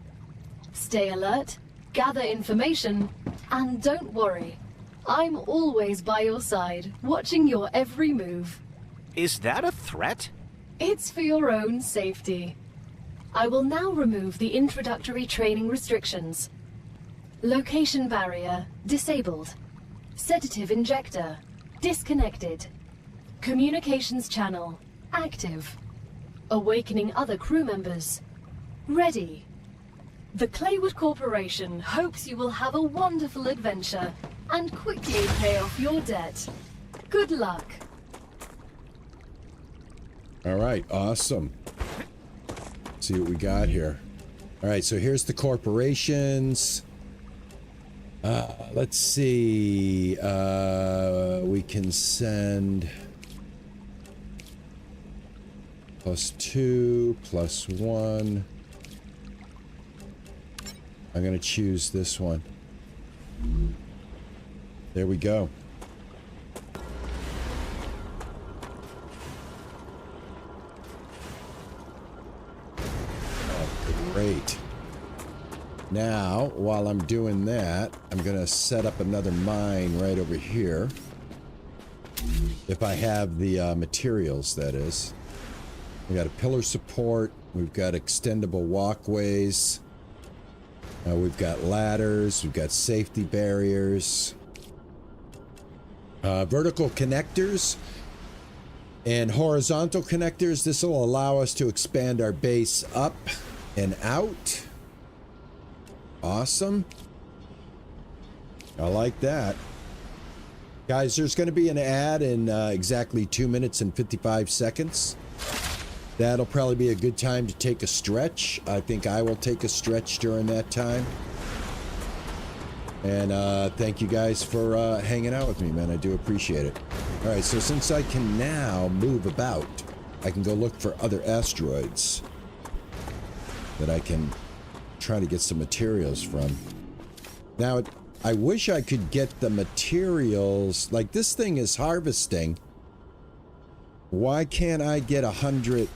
Stay alert, gather information, and don't worry. I'm always by your side, watching your every move. Is that a threat? It's for your own safety. I will now remove the introductory training restrictions. Location barrier disabled. Sedative injector disconnected. Communications channel active. Awakening other crew members ready. The Claywood Corporation hopes you will have a wonderful adventure and quickly pay off your debt. Good luck. All right, awesome. Let's see what we got here. All right, so here's the corporations. Let's see. We can send +2, +1. I'm going to choose this one. There we go. Oh, great. Now, while I'm doing that, I'm going to set up another mine right over here. If I have the materials, that is. We got a pillar support. We've got extendable walkways. We've got ladders. We've got safety barriers. Vertical connectors and horizontal connectors. This will allow us to expand our base up and out. Awesome. I like that. Guys, there's going to be an ad in exactly 2 minutes and 55 seconds. That'll probably be a good time to take a stretch. I think I will take a stretch during that time. And thank you guys for hanging out with me, man. I do appreciate it. All right, so since I can now move about, I can go look for other asteroids that I can try to get some materials from. Now, I wish I could get the materials. Like, this thing is harvesting. Why can't I get 100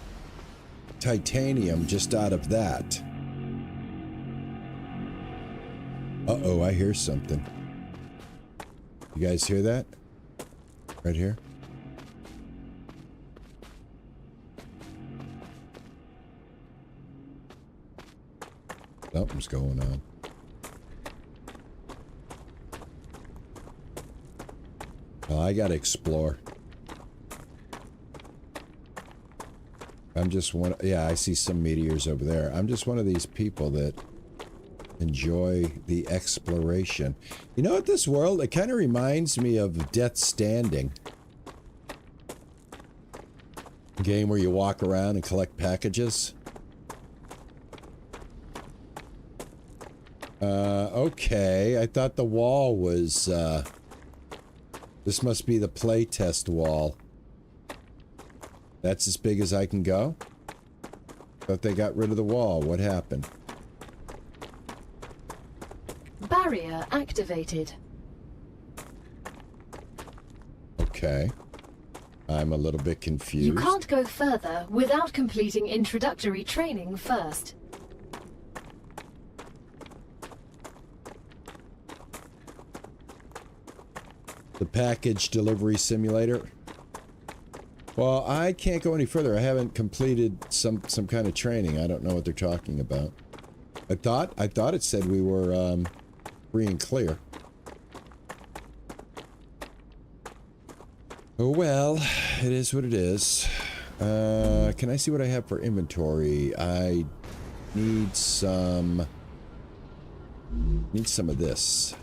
titanium just out of that? Uh-oh, I hear something. You guys hear that? Right here? Something's going on. Well, I gotta explore. I'm just one. Yeah, I see some meteors over there. I'm just one of these people that enjoy the exploration. You know what, this world, it kind of reminds me of Death Standing. A game where you walk around and collect packages. Okay. I thought the wall was, this must be the playtest wall. That's as big as I can go? Thought they got rid of the wall. What happened? Barrier activated. Okay. I'm a little bit confused. You can't go further without completing introductory training first. The package delivery simulator. Well, I can't go any further. I haven't completed some kind of training. I don't know what they're talking about. I thought it said we were free and clear. Oh well, it is what it is. Can I see what I have for inventory? I need some of this.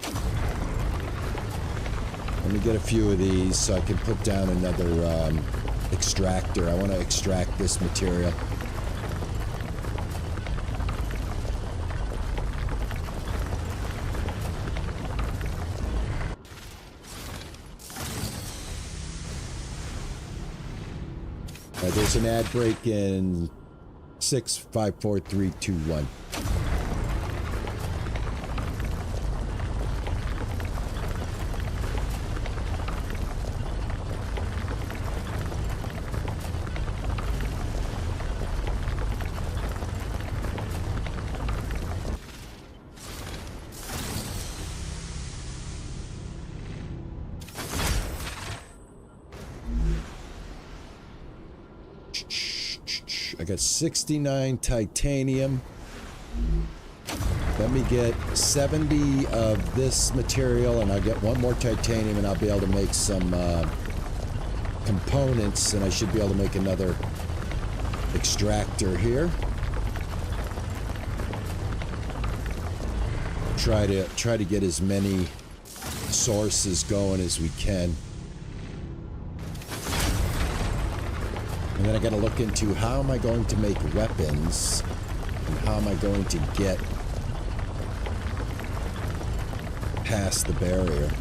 Let me get a few of these so I can put down another extractor. I want to extract this material. There's an ad break in 6, 5, 4, 3, 2, 1. I got 69 titanium. Let me get 70 of this material, and I'll get one more titanium, and I'll be able to make some components, and I should be able to make another extractor here. Try to get as many sources going as we can. And then I gotta look into how am I going to make weapons and how am I going to get past the barrier.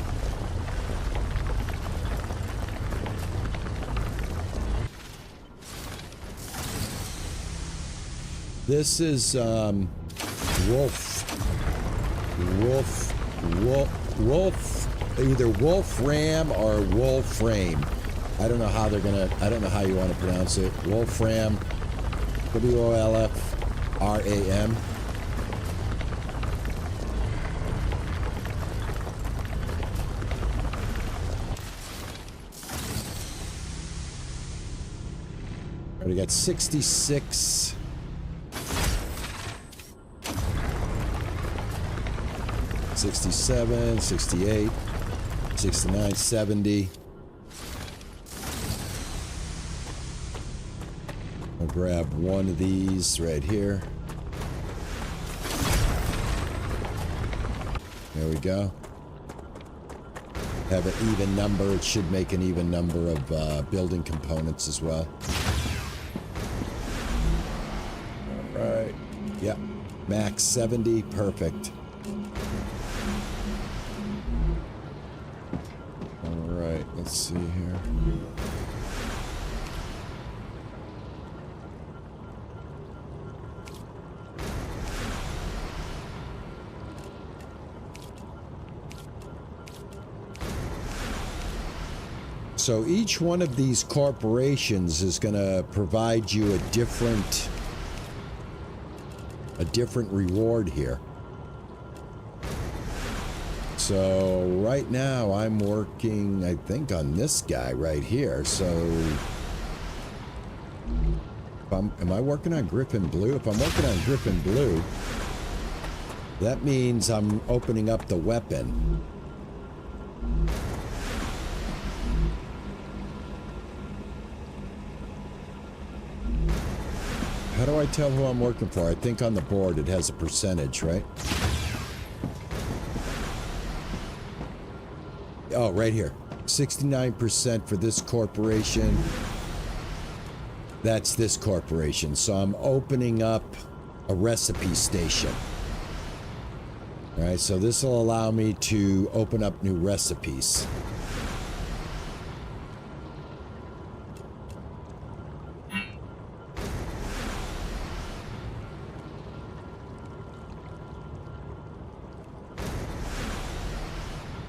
This is either Wolfram or Wolframe. I don't know how they're gonna, I don't know how you want to pronounce it. Wolfram, W-O-L-F-R-A-M. Already got 66. 67, 68, 69, 70. I'll grab one of these right here. There we go. Have an even number. It should make an even number of building components as well. All right. Yep. Max 70. Perfect. All right. Let's see here. So each one of these corporations is going to provide you a different reward here. So right now I'm working, I think, on this guy right here. So am I working on Griffin Blue? If I'm working on Griffin Blue, that means I'm opening up the weapon. How do I tell who I'm working for? I think on the board it has a percentage, right? Oh, right here. 69% for this corporation. That's this corporation. So I'm opening up a recipe station. All right, so this will allow me to open up new recipes.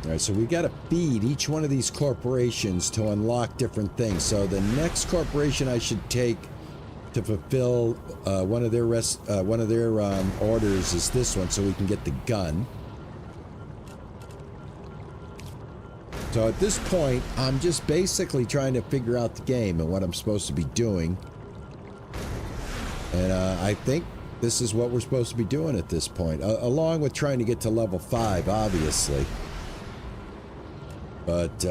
All right, so we got to feed each one of these corporations to unlock different things. So the next corporation I should take to fulfill one of their orders is this one, so we can get the gun. So at this point, I'm just basically trying to figure out the game and what I'm supposed to be doing. And I think this is what we're supposed to be doing at this point, along with trying to get to level 5, obviously. But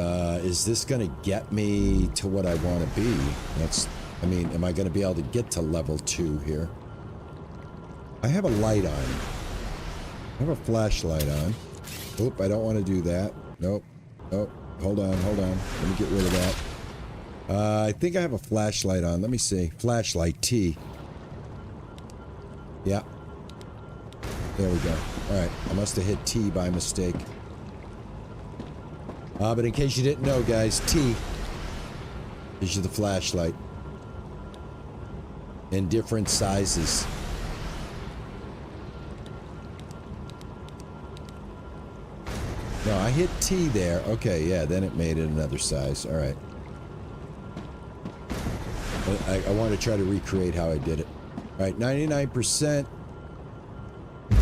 is this going to get me to what I want to be? I mean, am I going to be able to get to level 2 here? I have a light on. I have a flashlight on. Oop, I don't want to do that. Nope. Oh, hold on. Let me get rid of that. I think I have a flashlight on. Let me see. Flashlight T. Yeah. There we go. Alright, I must have hit T by mistake. But in case you didn't know, guys, T is the flashlight. In different sizes. No, I hit T there. Okay, yeah, then it made it another size. Alright. I want to try to recreate how I did it. Alright, 99%.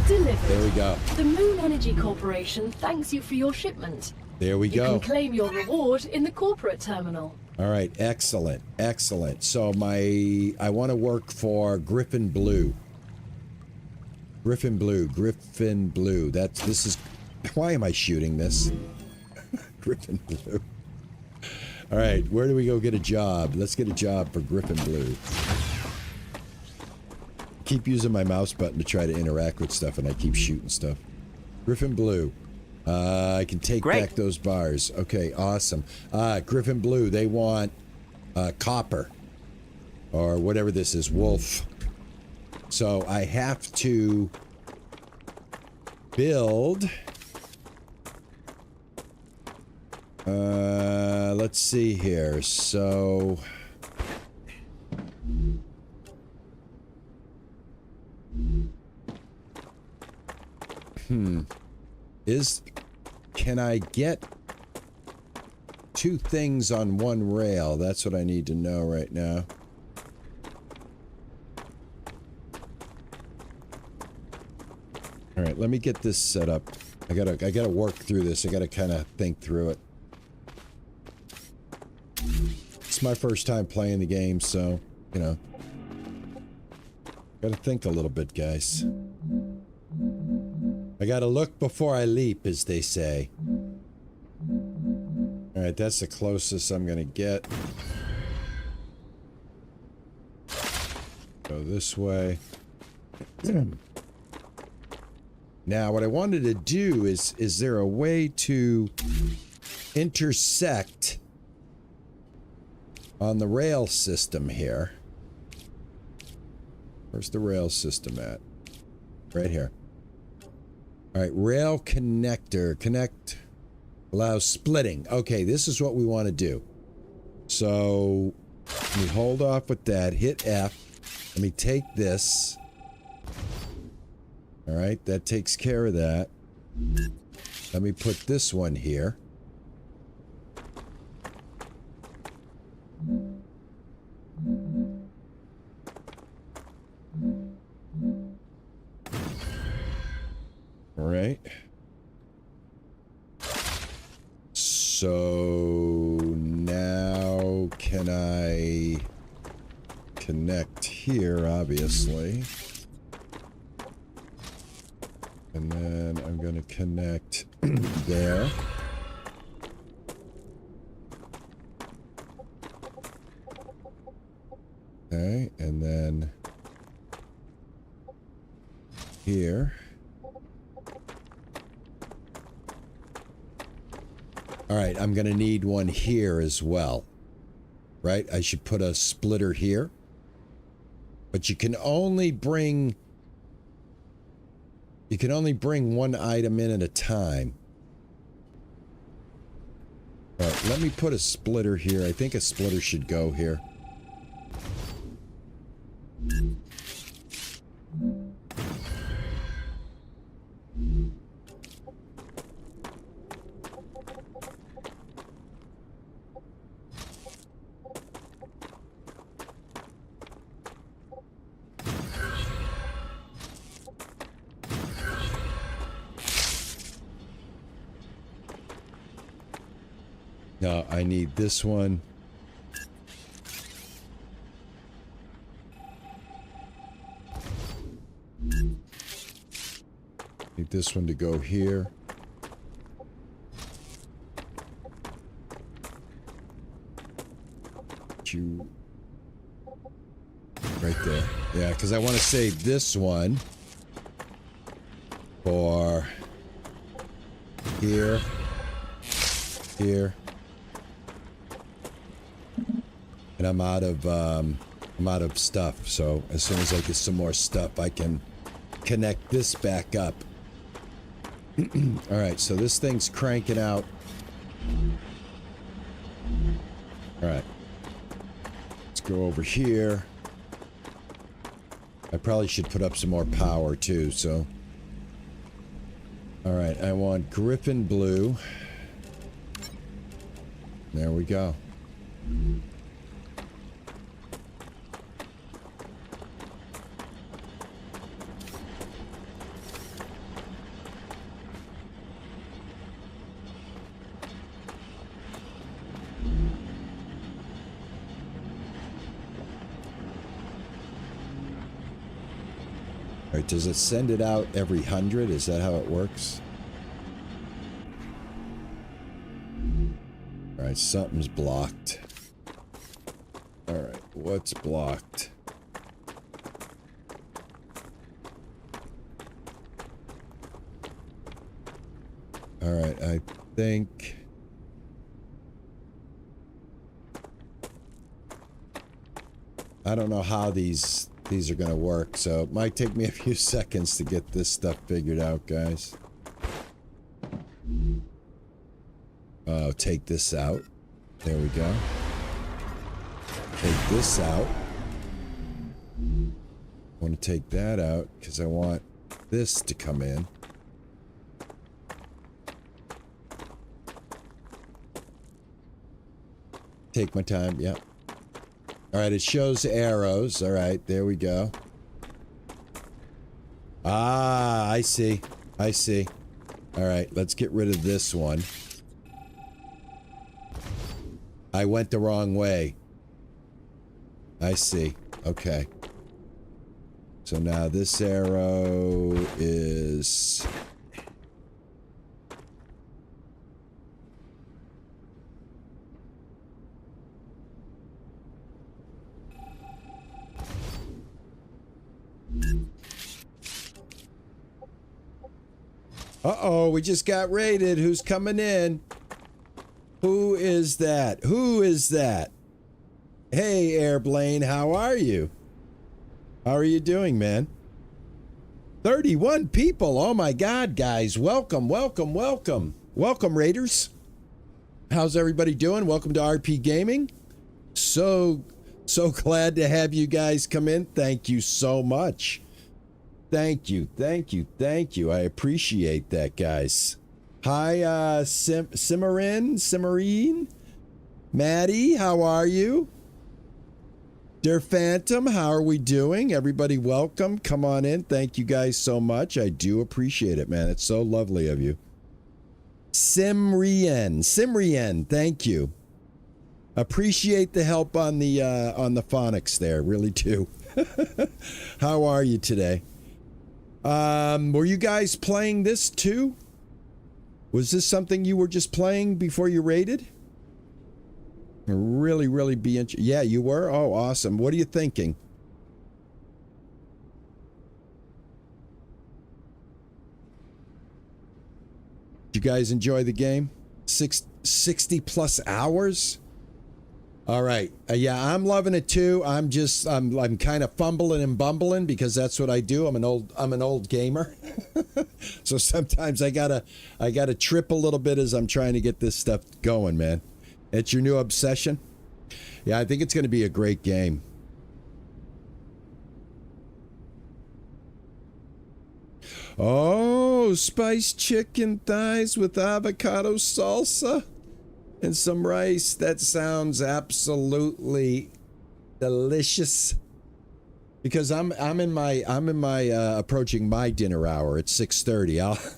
Delivered. There we go. The Moon Energy Corporation thanks you for your shipment. There we go. You can claim your reward in the corporate terminal. Alright, excellent. Excellent. So I want to work for Griffin Blue. Griffin Blue. This is... Why am I shooting this? Griffin Blue. Alright, where do we go get a job? Let's get a job for Griffin Blue. Keep using my mouse button to try to interact with stuff, and I keep shooting stuff. Griffin Blue. I can take back those bars. Okay, awesome. Griffin Blue, they want copper. Or whatever this is, wolf. So I have to build... let's see here. So... Can I get 2 things on one rail? That's what I need to know right now. All right, let me get this set up. I gotta work through this. I gotta kind of think through it. It's my first time playing the game, so, you know. Gotta think a little bit, guys. I gotta look before I leap, as they say. Alright, that's the closest I'm gonna get. Go this way. Now, what I wanted to do is there a way to intersect on the rail system here? Where's the rail system at? Right here. Alright, rail connector. Connect allows splitting. Okay, this is what we want to do. So, let me hold off with that. Hit F. Let me take this. Alright, that takes care of that. Let me put this one here. Alright. So now can I connect here, obviously. And then I'm going to connect there. Okay, and then here. Alright, I'm going to need one here as well. Right? I should put a splitter here. But you can only bring... You can only bring one item in at a time. Alright, let me put a splitter here. I think a splitter should go here. No, I need this one. Need this one to go here. Right there. Yeah, because I want to save this one for here, here, and I'm out of stuff. So as soon as I get some more stuff, I can connect this back up. All right, so this thing's cranking out. All right, let's go over here. I probably should put up some more power too, so. All right, I want Griffin Blue. There we go. All right, does it send it out every 100? Is that how it works? All right, something's blocked. All right, what's blocked? All right, I think... I don't know how these are going to work, so it might take me a few seconds to get this stuff figured out, guys. Oh, take this out. There we go. Take this out. I want to take that out because I want this to come in. Take my time, yep. All right, it shows arrows. All right, there we go. Ah, I see. I see. All right, let's get rid of this one. I went the wrong way. I see. Okay. So now this arrow is... Uh-oh, we just got raided. Who's coming in? Who is that? Who is that? Hey, Airblane, how are you? How are you doing, man? 31 people. Oh, my God, guys. Welcome, welcome, welcome. Welcome, Raiders. How's everybody doing? Welcome to RP Gaming. So glad to have you guys come in. Thank you so much. Thank you, thank you, thank you. I appreciate that, guys. Hi, Cimarine? Maddie, how are you? Dear Phantom, how are we doing? Everybody welcome. Come on in. Thank you guys so much. I do appreciate it, man. It's so lovely of you. Simrian, thank you. Appreciate the help on the phonics there, really do. How are you today? Were you guys playing this too? Was this something you were just playing before you raided? Really be interested. Yeah, you were? Oh, awesome. What are you thinking? Did you guys enjoy the game? 60 plus hours? All right. Yeah, I'm loving it too. I'm kind of fumbling and bumbling because that's what I do. I'm an old gamer. So sometimes I gotta trip a little bit as I'm trying to get this stuff going, man. It's your new obsession. Yeah, I think it's going to be a great game. Oh, spiced chicken thighs with avocado salsa and some rice. That sounds absolutely delicious. Because I'm approaching my dinner hour at 6:30.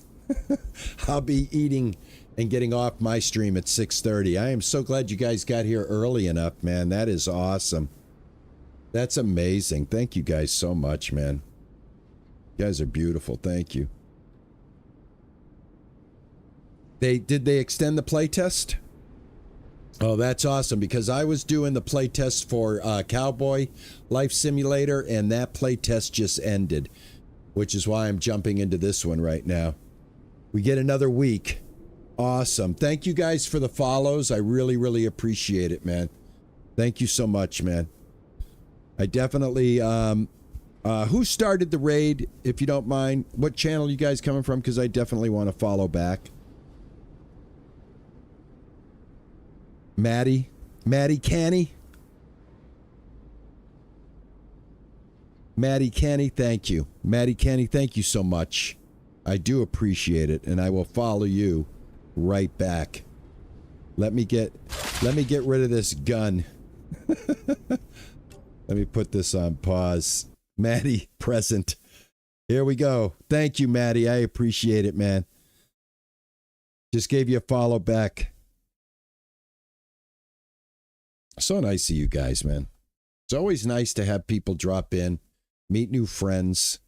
I'll be eating and getting off my stream at 6:30. I am so glad you guys got here early enough, man. That is awesome. That's amazing. Thank you guys so much, man. You guys are beautiful. Thank you. Did they extend the playtest? Oh, that's awesome, because I was doing the playtest for Cowboy Life Simulator, and that playtest just ended, which is why I'm jumping into this one right now. We get another week. Awesome. Thank you guys for the follows. I really, really appreciate it, man. Thank you so much, man. I definitely... who started the raid, if you don't mind? What channel you guys coming from? Because I definitely want to follow back. Maddie Canny. Maddie Canny, thank you. Maddie Canny, thank you so much. I do appreciate it, and I will follow you right back. Let me get rid of this gun. Let me put this on pause. Maddie, present. Here we go. Thank you, Maddie. I appreciate it, man. Just gave you a follow back. So nice of you guys, man. It's always nice to have people drop in, meet new friends.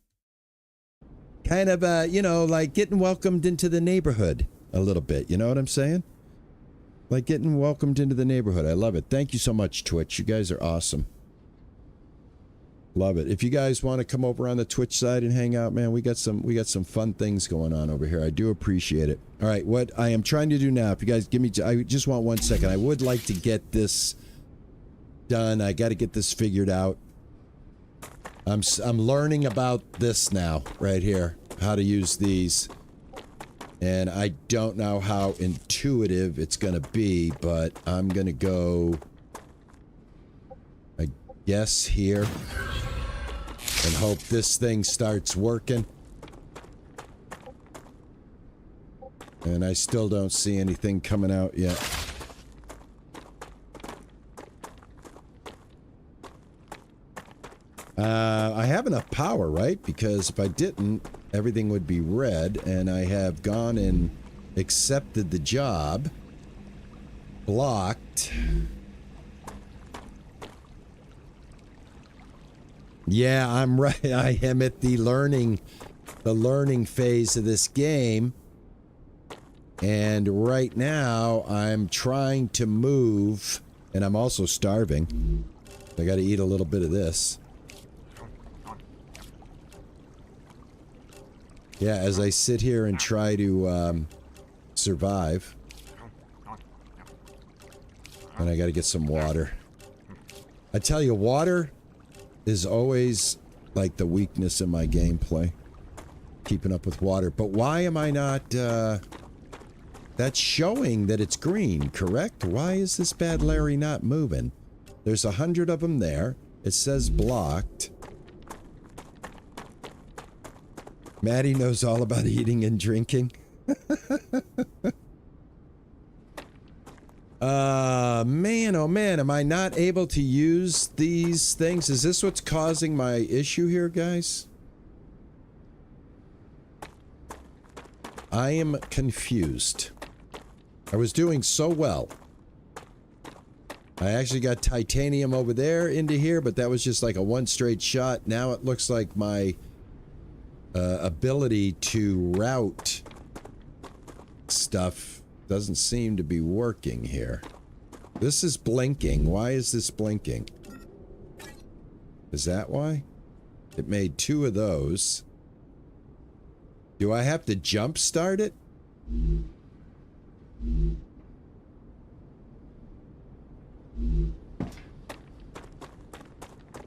Kind of, like getting welcomed into the neighborhood a little bit. You know what I'm saying? Like getting welcomed into the neighborhood. I love it. Thank you so much, Twitch. You guys are awesome. Love it. If you guys want to come over on the Twitch side and hang out, man, we got some fun things going on over here. I do appreciate it. All right, what I am trying to do now, if you guys give me, I just want 1 second. I would like to get this done. I got to get this figured out. I'm learning about this now, right here, how to use these. And I don't know how intuitive it's going to be, but I'm going to go, I guess, here. And hope this thing starts working. And I still don't see anything coming out yet. I have enough power, right? Because if I didn't, everything would be red, and I have gone and accepted the job. Blocked. Yeah, I'm right. I am at the learning phase of this game. And right now, I'm trying to move, and I'm also starving. I got to eat a little bit of this. Yeah, as I sit here and try to survive. And I got to get some water. I tell you, water is always like the weakness in my gameplay. Keeping up with water. But why am I not... that's showing that it's green, correct? Why is this bad Larry not moving? There's 100 of them there. It says blocked. Maddie knows all about eating and drinking. Man, oh man, am I not able to use these things? Is this what's causing my issue here, guys? I am confused. I was doing so well. I actually got titanium over there into here, but that was just like a one straight shot. Now it looks like my ability to route stuff doesn't seem to be working here. This is blinking. Why is this blinking? Is that why? It made 2 of those. Do I have to jump start it?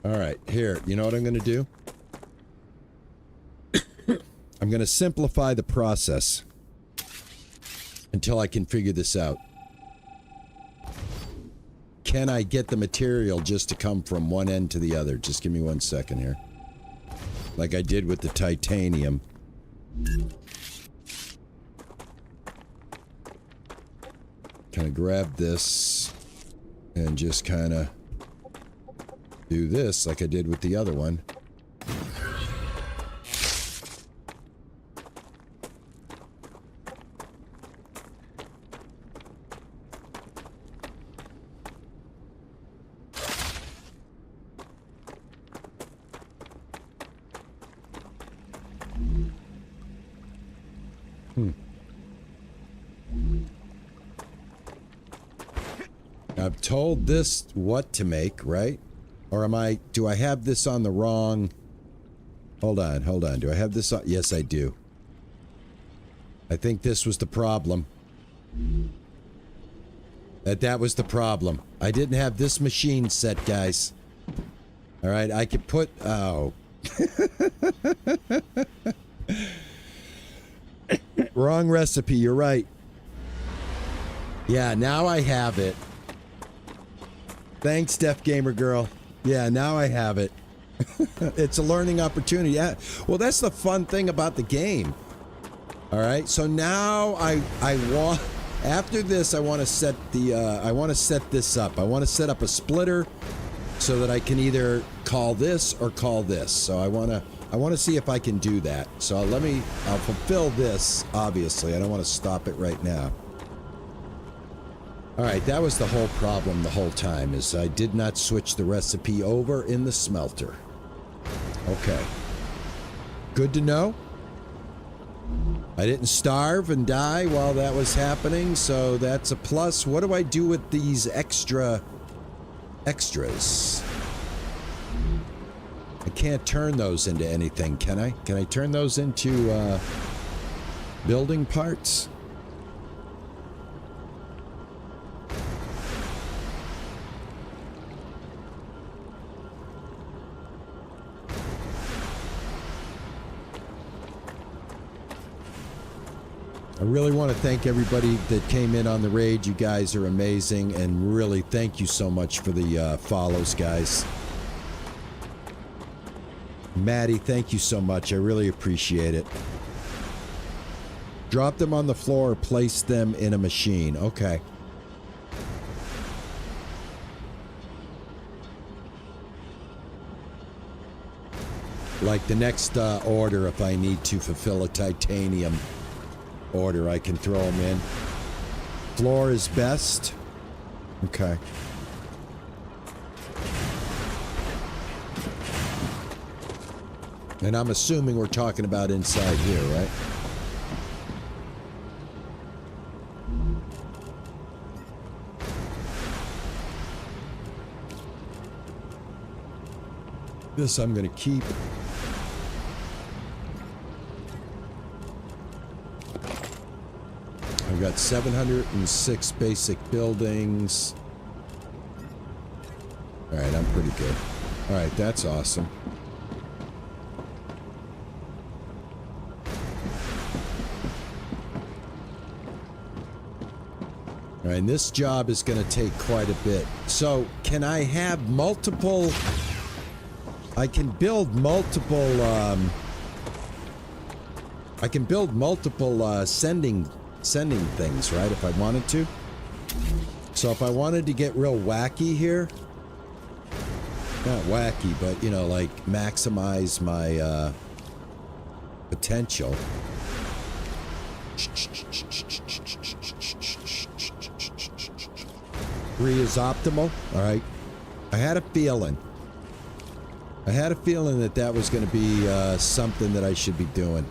All right, here. You know what I'm going to do? I'm going to simplify the process until I can figure this out. Can I get the material just to come from one end to the other? Just give me 1 second here. Like I did with the titanium. Kind of grab this and just kind of do this like I did with the other one. I've told this what to make, right? Or do I have this on the wrong... Hold on. Do I have this on? Yes, I do. I think this was the problem. That was the problem. I didn't have this machine set, guys. All right, I could put... Oh. Wrong recipe, you're right. Yeah, now I have it. Thanks, Deaf Gamer Girl. Yeah, now I have it. It's a learning opportunity. Yeah. Well, that's the fun thing about the game. All right. So now I want, after this, I want to set the I want to set this up. I want to set up a splitter so that I can either call this or call this. So I want to see if I can do that. So I'll fulfill this. Obviously, I don't want to stop it right now. All right, that was the whole problem the whole time, is I did not switch the recipe over in the smelter. Okay. Good to know. I didn't starve and die while that was happening, so that's a plus. What do I do with these extras? I can't turn those into anything, can I? Can I turn those into building parts? I really want to thank everybody that came in on the raid. You guys are amazing, and really thank you so much for the follows, guys. Maddie, thank you so much. I really appreciate it. Drop them on the floor or place them in a machine. Okay. Like the next order, if I need to fulfill a titanium order, I can throw them in. Floor is best. Okay. And I'm assuming we're talking about inside here, right? This I'm going to keep. I've got 706 basic buildings. All right, I'm pretty good. All right, that's awesome. All right, and this job is going to take quite a bit. So, can I have multiple... I can build multiple, I can build multiple, sending things, right, if I wanted to. So if I wanted to get real wacky here, not wacky, but, you know, like, maximize my, potential. 3 is optimal. All right. I had a feeling that that was going to be something that I should be doing.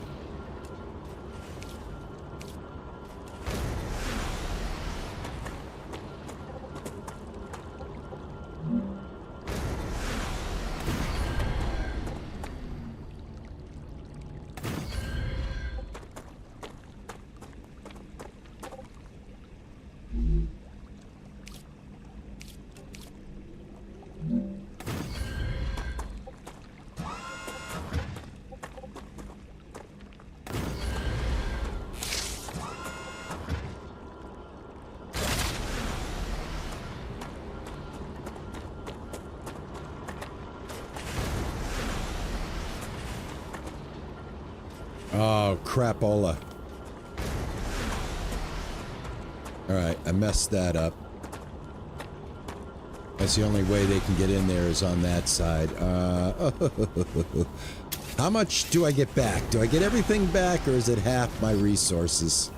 Oh, crapola. Alright, I messed that up. That's the only way they can get in there is on that side. How much do I get back? Do I get everything back, or is it half my resources?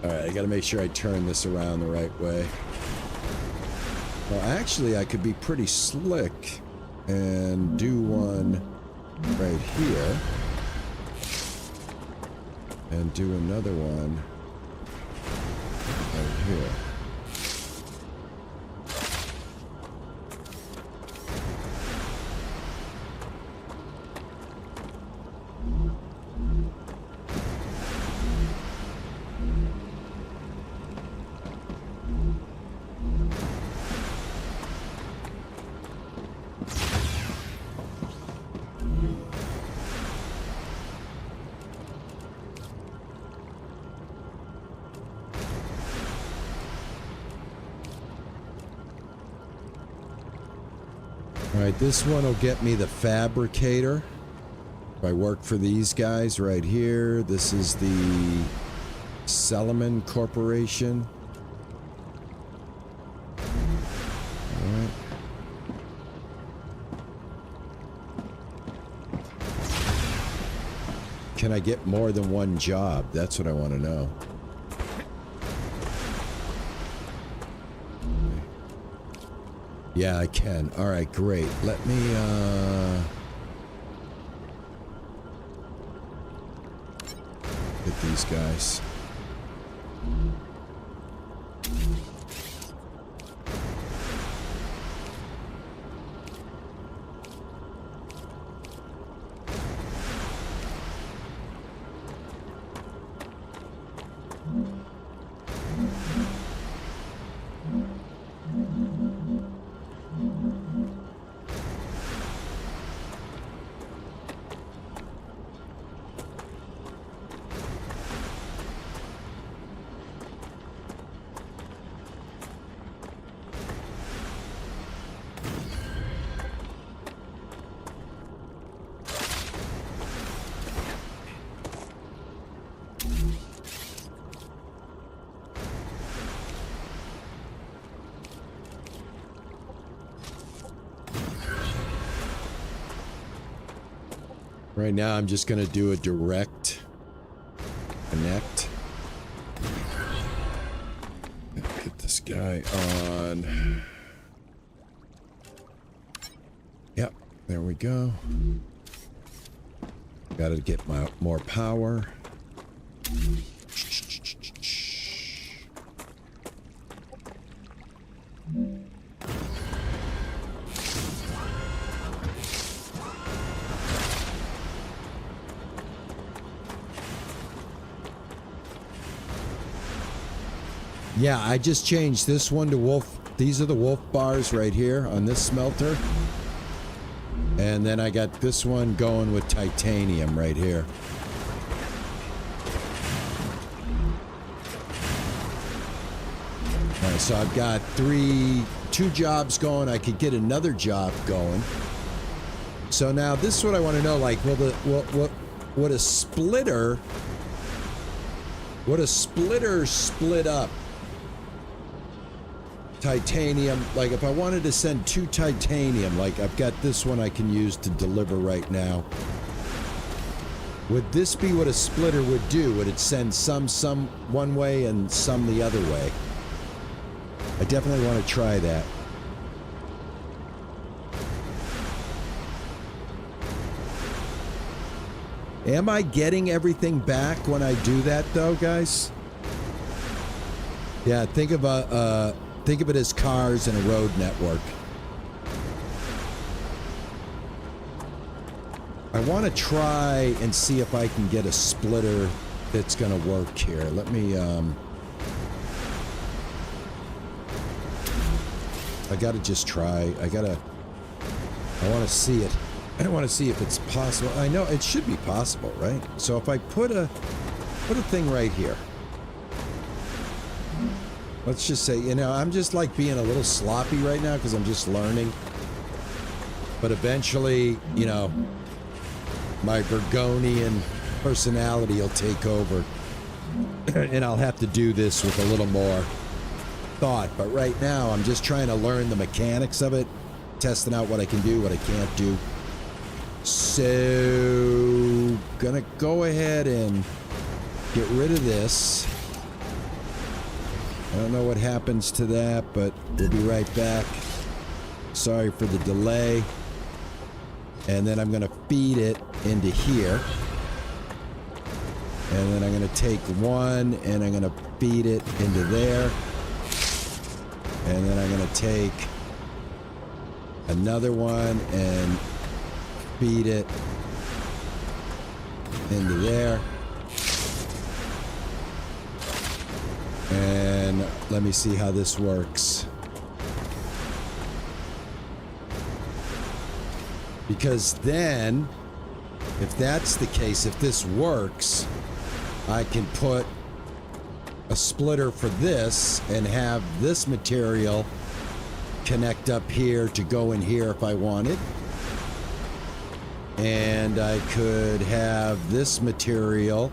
Alright, I gotta make sure I turn this around the right way. Well, actually, I could be pretty slick and do one right here. And do another one right here. Alright, this one will get me the fabricator. If I work for these guys right here, this is the Solomon Corporation. Alright. Can I get more than one job? That's what I want to know. Yeah, I can. All right, great. Let me, get these guys. Right now, I'm just going to do a direct connect. Get this guy on. Yep, there we go. Got to get my more power. Yeah, I just changed this one to wolf. These are the wolf bars right here on this smelter. And then I got this one going with titanium right here. All right, so I've got two jobs going. I could get another job going. So now this is what I want to know, like, would a splitter split up titanium? Like, if I wanted to send 2 titanium, like I've got this one I can use to deliver right now. Would this be what a splitter would do? Would it send some one way and some the other way? I definitely want to try that. Am I getting everything back when I do that, though, guys? Yeah, think of it as cars in a road network. I want to try and see if I can get a splitter that's going to work here. Let me, I got to just try. I want to see it. I want to see if it's possible. I know it should be possible, right? So if I put a thing right here. Let's just say, you know, I'm just like being a little sloppy right now because I'm just learning. But eventually, you know, my Virgonian personality will take over. And I'll have to do this with a little more thought. But right now, I'm just trying to learn the mechanics of it. Testing out what I can do, what I can't do. So, gonna go ahead and get rid of this. I don't know what happens to that, but we'll be right back. Sorry for the delay. And then I'm going to feed it into here. And then I'm going to take one and I'm going to feed it into there. And then I'm going to take another one and feed it into there. And let me see how this works. Because then, if that's the case, if this works, I can put a splitter for this and have this material connect up here to go in here if I wanted. And I could have this material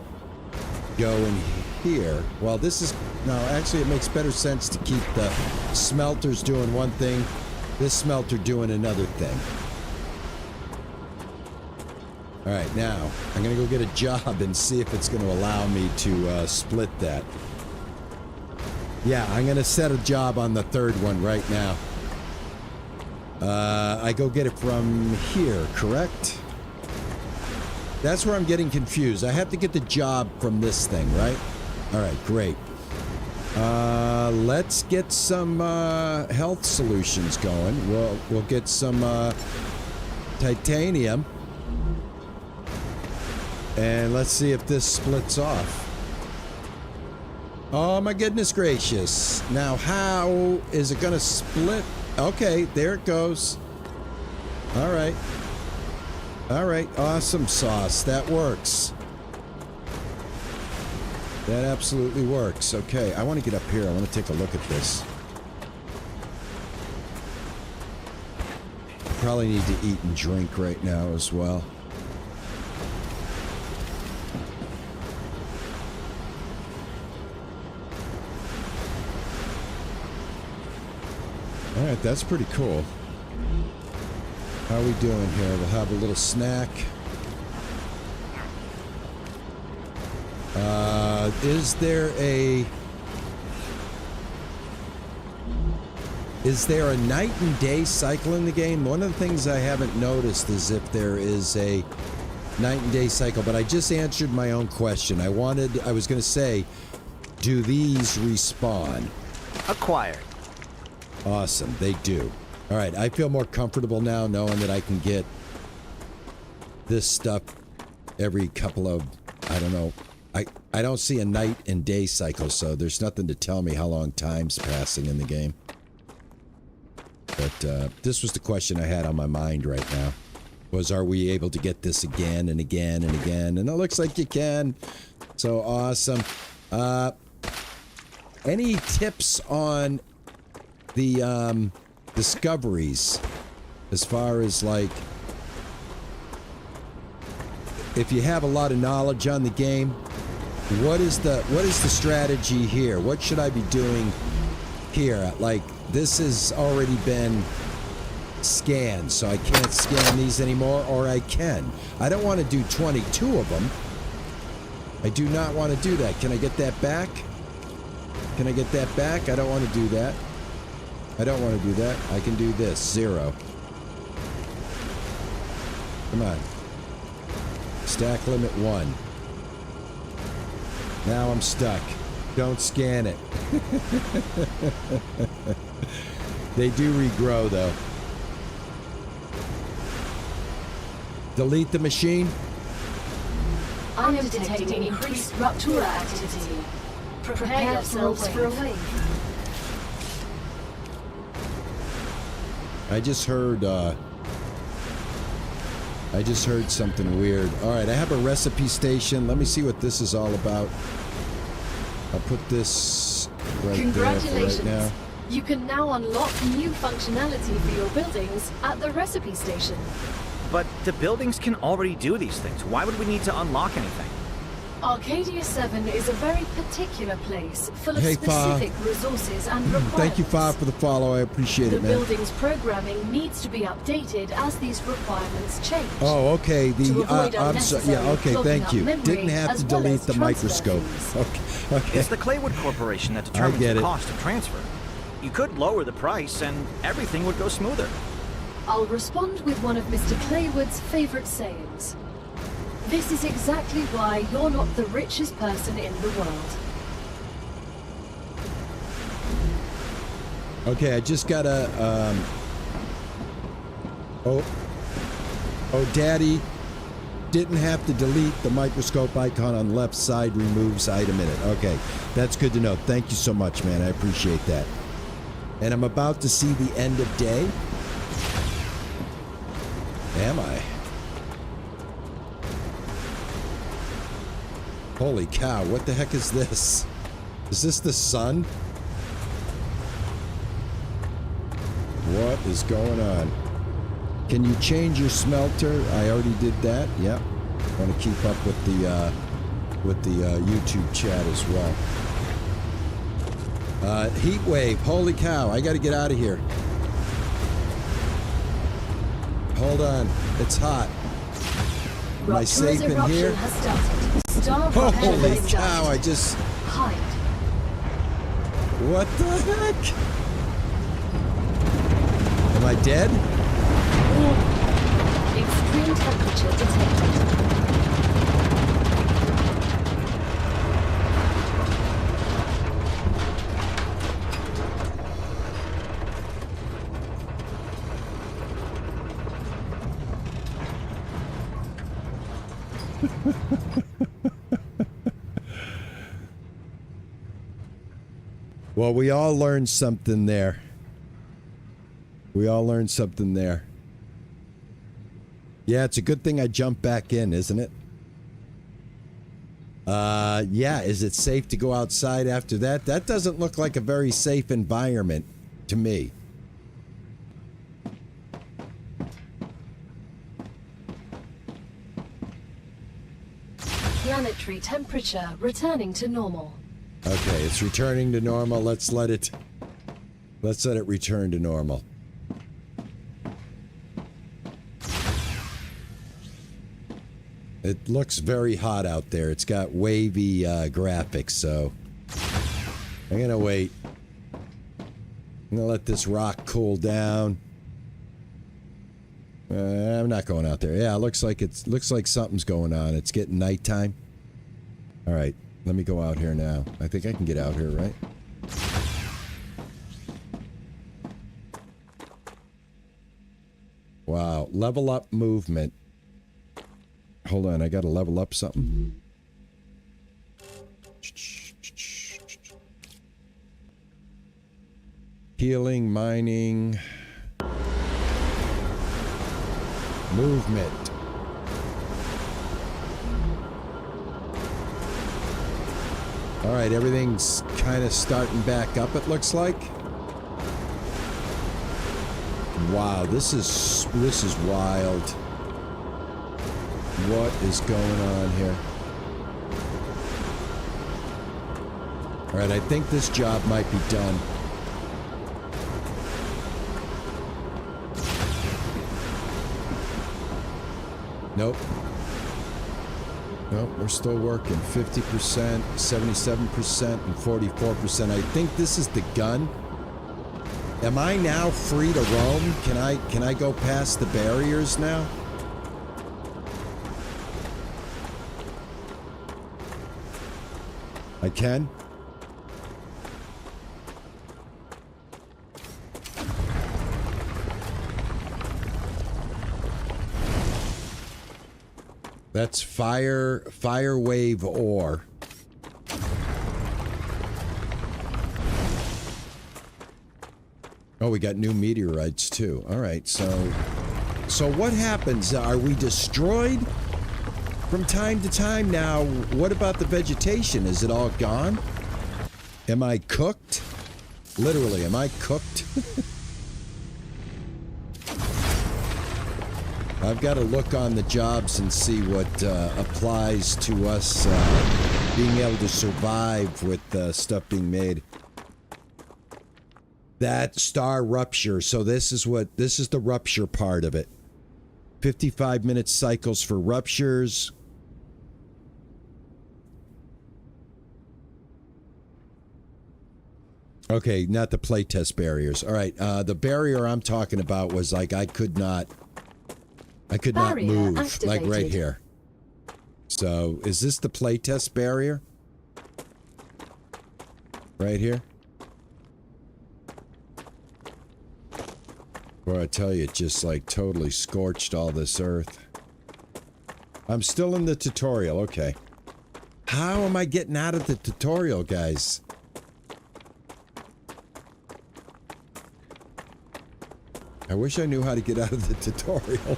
go in here. Well, this is... No, actually it makes better sense to keep the smelters doing one thing, this smelter doing another thing. Alright, now, I'm going to go get a job and see if it's going to allow me to split that. Yeah, I'm going to set a job on the third one right now. I go get it from here, correct? That's where I'm getting confused. I have to get the job from this thing, right? Alright, great. Let's get some health solutions going. We'll get some titanium. And let's see if this splits off. Oh my goodness gracious. Now how is it gonna split? Okay, there it goes. Alright. Alright, awesome sauce. That works. That absolutely works. Okay, I want to get up here. I want to take a look at this. Probably need to eat and drink right now as well. Alright, that's pretty cool. How are we doing here? We'll have a little snack. Is there a night and day cycle in the game? One of the things I haven't noticed is if there is a night and day cycle, but I just answered my own question. I was going to say, do these respawn? Acquired. Awesome, they do. All right, I feel more comfortable now knowing that I can get this stuff every couple of, I don't know. I don't see a night and day cycle, so there's nothing to tell me how long time's passing in the game. But this was the question I had on my mind right now. Was, are we able to get this again and again and again? And it looks like you can. So awesome. Any tips on the discoveries as far as like if you have a lot of knowledge on the game, what is the strategy here? What should I be doing here? Like, this has already been scanned, so I can't scan these anymore, or I can. I don't want to do 22 of them. I do not want to do that. Can I get that back? Can I get that back? I don't want to do that. I don't want to do that. I can do this. 0. Come on. Stack limit 1. Now I'm stuck. Don't scan it. They do regrow, though. Delete the machine. I am detecting increased rupture activity. Prepare yourselves for a wave. I just heard something weird. Alright, I have a recipe station. Let me see what this is all about. I'll put this right there for right now. You can now unlock new functionality for your buildings at the recipe station. But the buildings can already do these things. Why would we need to unlock anything? Arcadia 7 is a very particular place, full of specific resources and requirements. Thank you, Fa, for the follow. I appreciate it, man. The building's programming needs to be updated as these requirements change. Oh, okay. I'm sorry. Yeah, okay, thank you. Didn't have to delete the microscope. Okay. It's the Claywood Corporation that determines the cost of transfer. You could lower the price and everything would go smoother. I'll respond with one of Mr. Claywood's favorite sayings. This is exactly why you're not the richest person in the world. Okay, I just gotta, Oh, Daddy didn't have to delete the microscope icon on left side, removes item in it. Okay, that's good to know. Thank you so much, man. I appreciate that. And I'm about to see the end of day. Am I? Holy cow, what the heck is this? Is this the sun? What is going on? Can you change your smelter? I already did that. Yep. Want to keep up with the YouTube chat as well. Heat wave. Holy cow! I got to get out of here. Hold on. It's hot. Am I safe in here? Holy cow! I just. Hide. What the heck? Am I dead? Extreme temperature detected. Well, we all learned something there. We all learned something there. Yeah, it's a good thing I jumped back in, isn't it? Yeah, is it safe to go outside after that? That doesn't look like a very safe environment to me. Planetary temperature returning to normal. Okay, it's returning to normal. Let's let it return to normal. It looks very hot out there. It's got wavy graphics, so I'm gonna wait. I'm gonna let this rock cool down. I'm not going out there. Yeah, it looks like something's going on. It's getting nighttime. All right, let me go out here now. I think I can get out here, right? Wow, level up movement. Hold on, I gotta level up something. Healing, mining, movement. All right, everything's kind of starting back up, it looks like. Wow, this is wild. What is going on here? All right, I think this job might be done. Nope. Nope, we're still working. 50%, 77%, and 44%. I think this is the gun. Am I now free to roam? Can I go past the barriers now? I can? That's fire wave ore. Oh, we got new meteorites too. All right, so what happens? Are we destroyed from time to time now? What about the vegetation? Is it all gone? Am I cooked? Literally, am I cooked? I've got to look on the jobs and see what applies to us being able to survive with stuff being made. That StarRupture. So this is the rupture part of it. 55-minute cycles for ruptures. Okay, not the playtest barriers. All right, the barrier I'm talking about was like I could not Barrier move, activated. like right here. So, is this the playtest barrier? Right here? Boy, I tell you, it just like totally scorched all this earth. I'm still in the tutorial, okay. How am I getting out of the tutorial, guys? I wish I knew how to get out of the tutorial.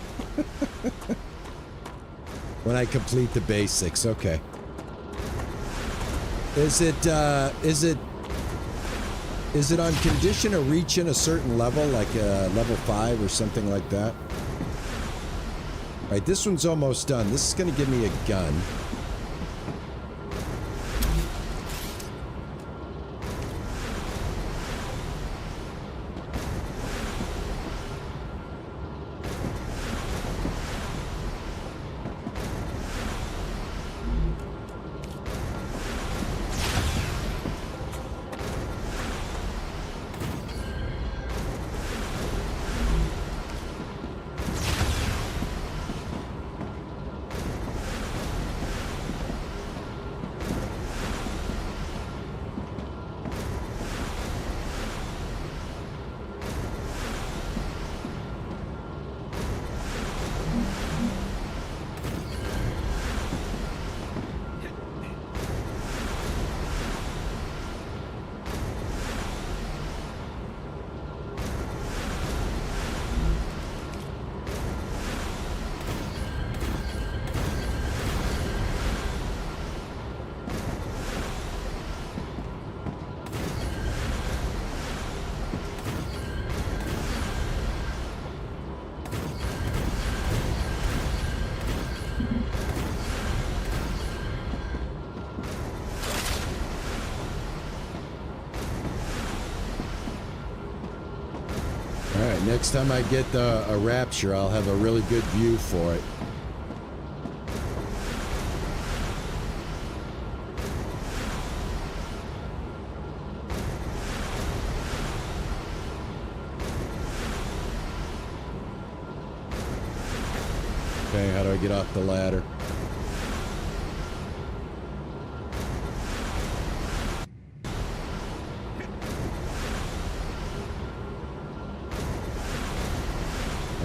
When I complete the basics, okay. Is it on condition of reaching a certain level, like level 5 or something like that? All right, this one's almost done. This is going to give me a gun. Next time I get a Rapture, I'll have a really good view for it. Okay, how do I get off the ladder?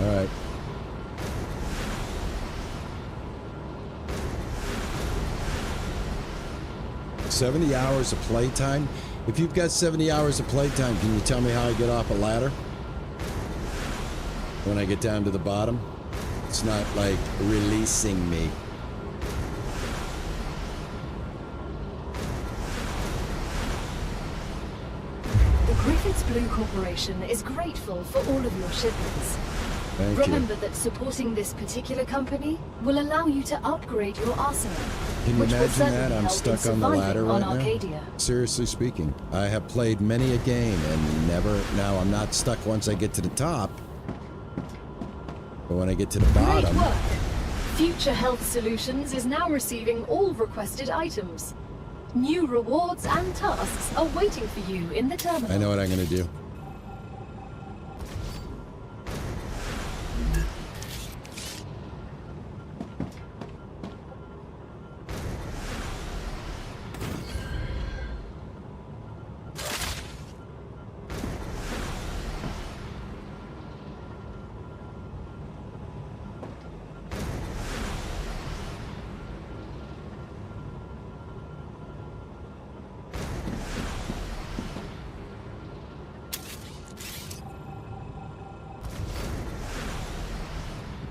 Alright. 70 hours of playtime? If you've got 70 hours of playtime, can you tell me how I get off a ladder? When I get down to the bottom? It's not like releasing me. The Griffiths Blue Corporation is grateful for all of your shipments. Thank you. Remember that supporting this particular company will allow you to upgrade your arsenal. Can you which will imagine certainly that? I'm help stuck in on the ladder surviving right on now. Arcadia. Seriously speaking, I have played many a game and never... Now, I'm not stuck once I get to the top. But when I get to the bottom... Great work! Future Health Solutions is now receiving all requested items. New rewards and tasks are waiting for you in the terminal. I know what I'm going to do.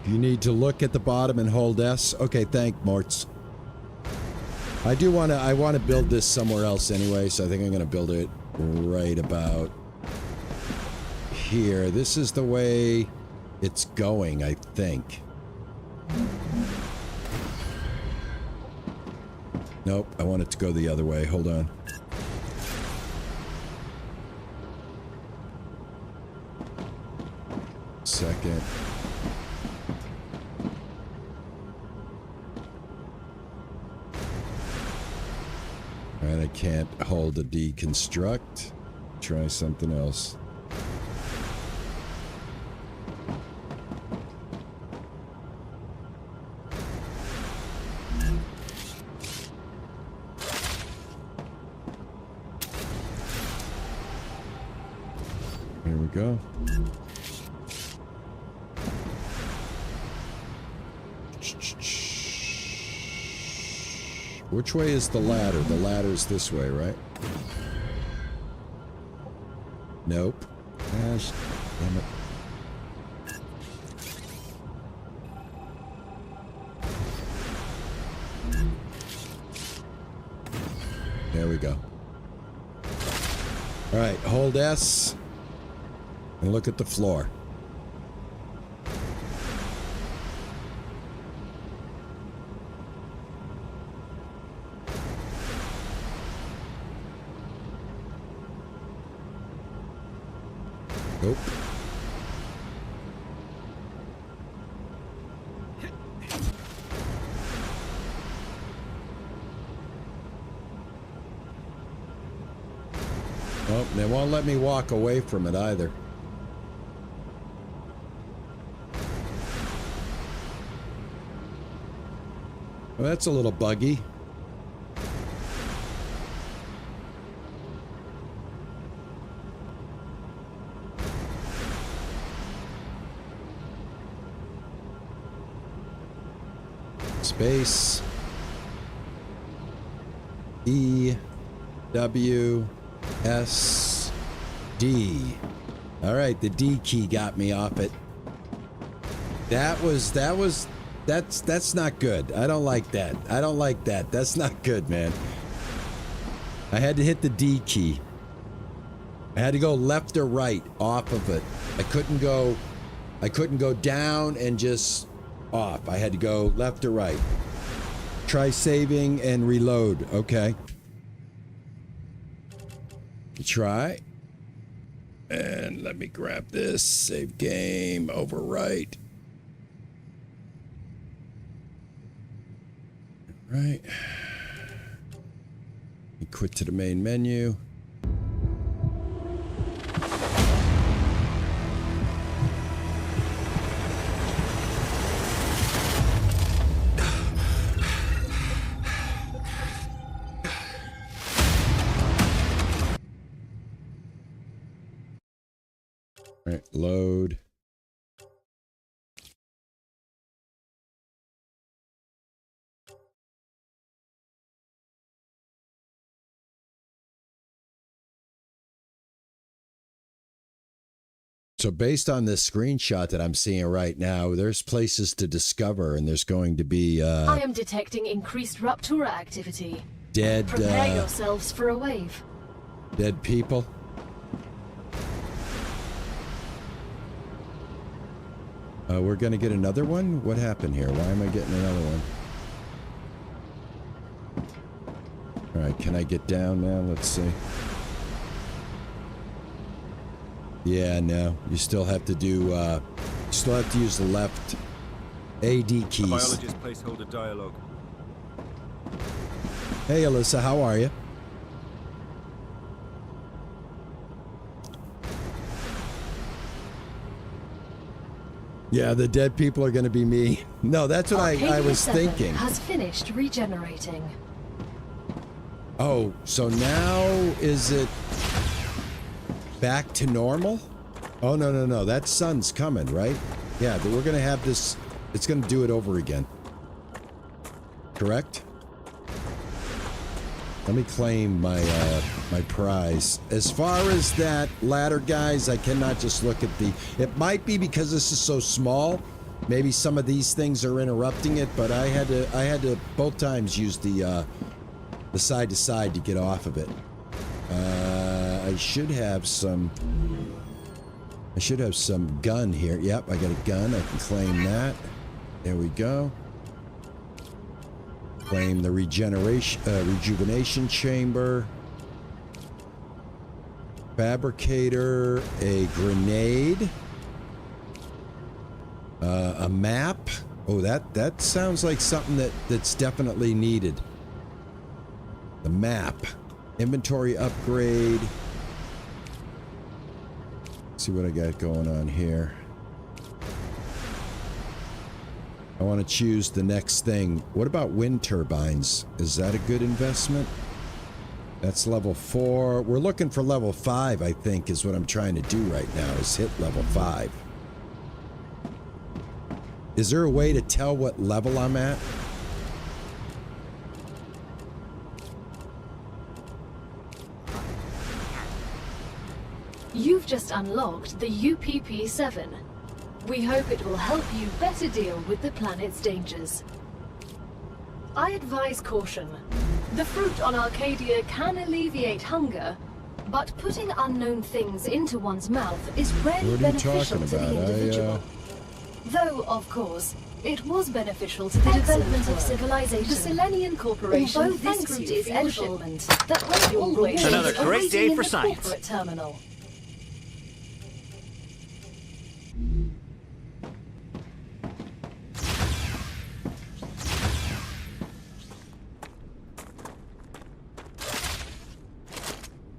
You need to look at the bottom and hold S. Okay, thank Morts. I want to build this somewhere else anyway, so I think I'm going to build it right about here. This is the way it's going, I think. Nope, I want it to go the other way. Hold on. Second. And I can't hold a deconstruct. Try something else. Here we go. Which way is the ladder? The ladder's this way, right? Nope. Gosh, damn it. There we go. All right, hold S and look at the floor. Nope. Oh, they won't let me walk away from it either. Well, that's a little buggy. Space E W S D. All right, the D key got me off it. That's not good. I don't like that. I don't like that. That's not good, man. I had to hit the D key. I had to go left or right off of it. I couldn't go down and just off. I had to go left or right. Try saving and reload. Okay. Try. And let me grab this. Save game. Overwrite. Right. Quit to the main menu. All right, load. So based on this screenshot that I'm seeing right now, there's places to discover, and there's going to be I am detecting increased Raptura activity. Dead Prepare yourselves for a wave. Dead people. We're gonna get another one? What happened here? Why am I getting another one? Alright, can I get down now? Let's see. Yeah, no. You still have to do, you still have to use the left AD keys. Biologist placeholder dialogue. Hey, Alyssa, how are you? Yeah, the dead people are going to be me. No, that's what I was thinking. Has finished regenerating. Oh, so now is it back to normal? Oh, no. That sun's coming, right? Yeah, we're going to have this. It's going to do it over again. Correct? Let me claim my my prize. As far as that ladder, guys, I cannot just look at the... It might be because this is so small. Maybe some of these things are interrupting it, but I had to both times use the side to side to get off of it. I should have some gun here. Yep, I got a gun. I can claim that. There we go. Claim the rejuvenation chamber. Fabricator, a grenade. A map. Oh, that sounds like something that's definitely needed. The map. Inventory upgrade. See what I got going on here. I want to choose the next thing. What about wind turbines? Is that a good investment? That's level 4. We're looking for level 5, I think, is what I'm trying to do right now, is hit level 5. Is there a way to tell what level I'm at? You've just unlocked the UPP-7. We hope it will help you better deal with the planet's dangers. I advise caution. The fruit on Arcadia can alleviate hunger, but putting unknown things into one's mouth is rarely What are you beneficial talking to the about? individual. Though, of course, it was beneficial to the development of civilization. The Selenian Corporation Although thanks this you route is for your airship. shipment that went all the way Another to great day awaiting in for the science. corporate terminal.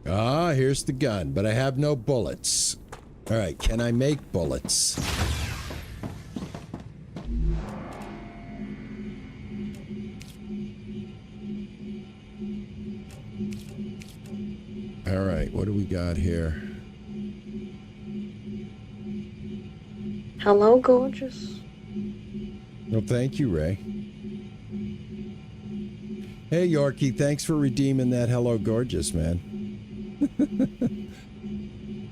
Ah, here's the gun, but I have no bullets. All right, can I make bullets? All right, what do we got here? Hello, gorgeous. Well, thank you, Ray. Hey, Yorkie, thanks for redeeming that Hello Gorgeous, man.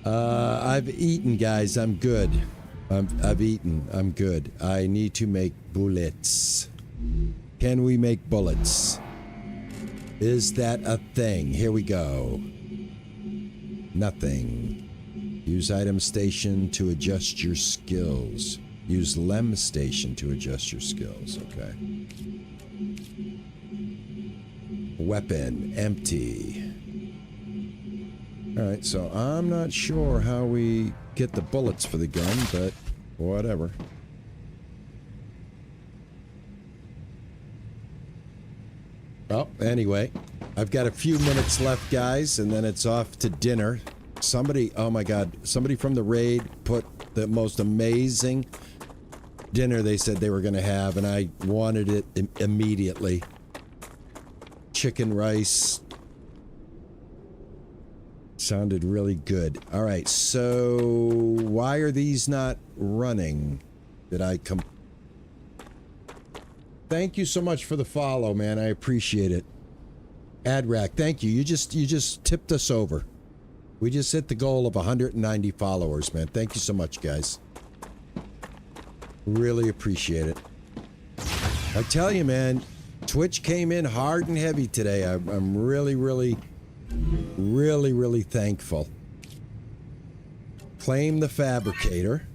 I've eaten, guys. I'm good. I've eaten. I'm good. I need to make bullets. Can we make bullets? Is that a thing? Here we go. Nothing. Use item station to adjust your skills. Use lem station to adjust your skills. Okay. Weapon empty. Alright, so I'm not sure how we get the bullets for the gun, but whatever. Oh, anyway, I've got a few minutes left, guys, and then it's off to dinner. Somebody, oh my god, somebody from the raid put the most amazing dinner they said they were going to have, and I wanted it immediately. Chicken rice. Sounded really good. All right, so why are these not running? Did I come? Thank you so much for the follow, man. I appreciate it. Adrac, thank you. You just tipped us over. We just hit the goal of 190 followers, man. Thank you so much, guys. Really appreciate it. I tell you, man, Twitch came in hard and heavy today. I'm really thankful. Claim the fabricator.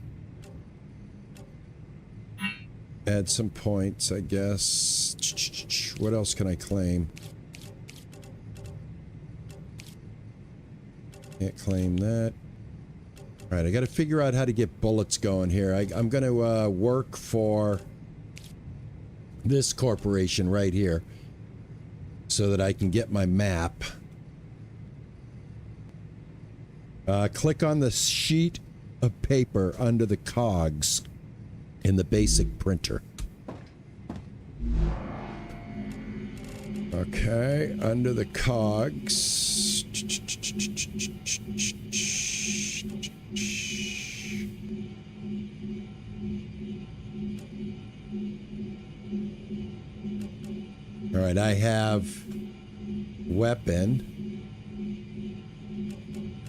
Add some points, I guess. What else can I claim? Can't claim that. All right, I got to figure out how to get bullets going here. I'm going to work for this corporation right here so that I can get my map. Click on the sheet of paper under the cogs in the basic printer. Okay, under the cogs. All right, I have weapon.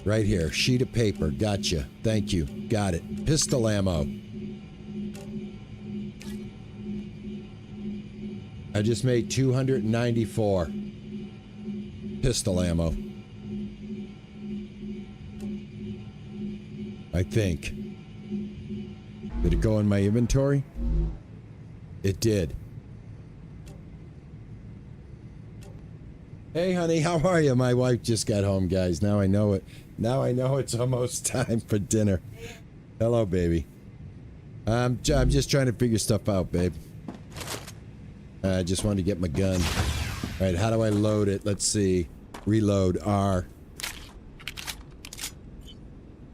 Right here, sheet of paper. Gotcha. Thank you. Got it. Pistol ammo. I just made 294 pistol ammo. I think. Did it go in my inventory? It did. Hey, honey, how are you? My wife just got home, guys. Now I know it. Now I know it's almost time for dinner. Hello, baby. I'm just trying to figure stuff out, babe. I just wanted to get my gun. All right, how do I load it? Let's see. Reload R.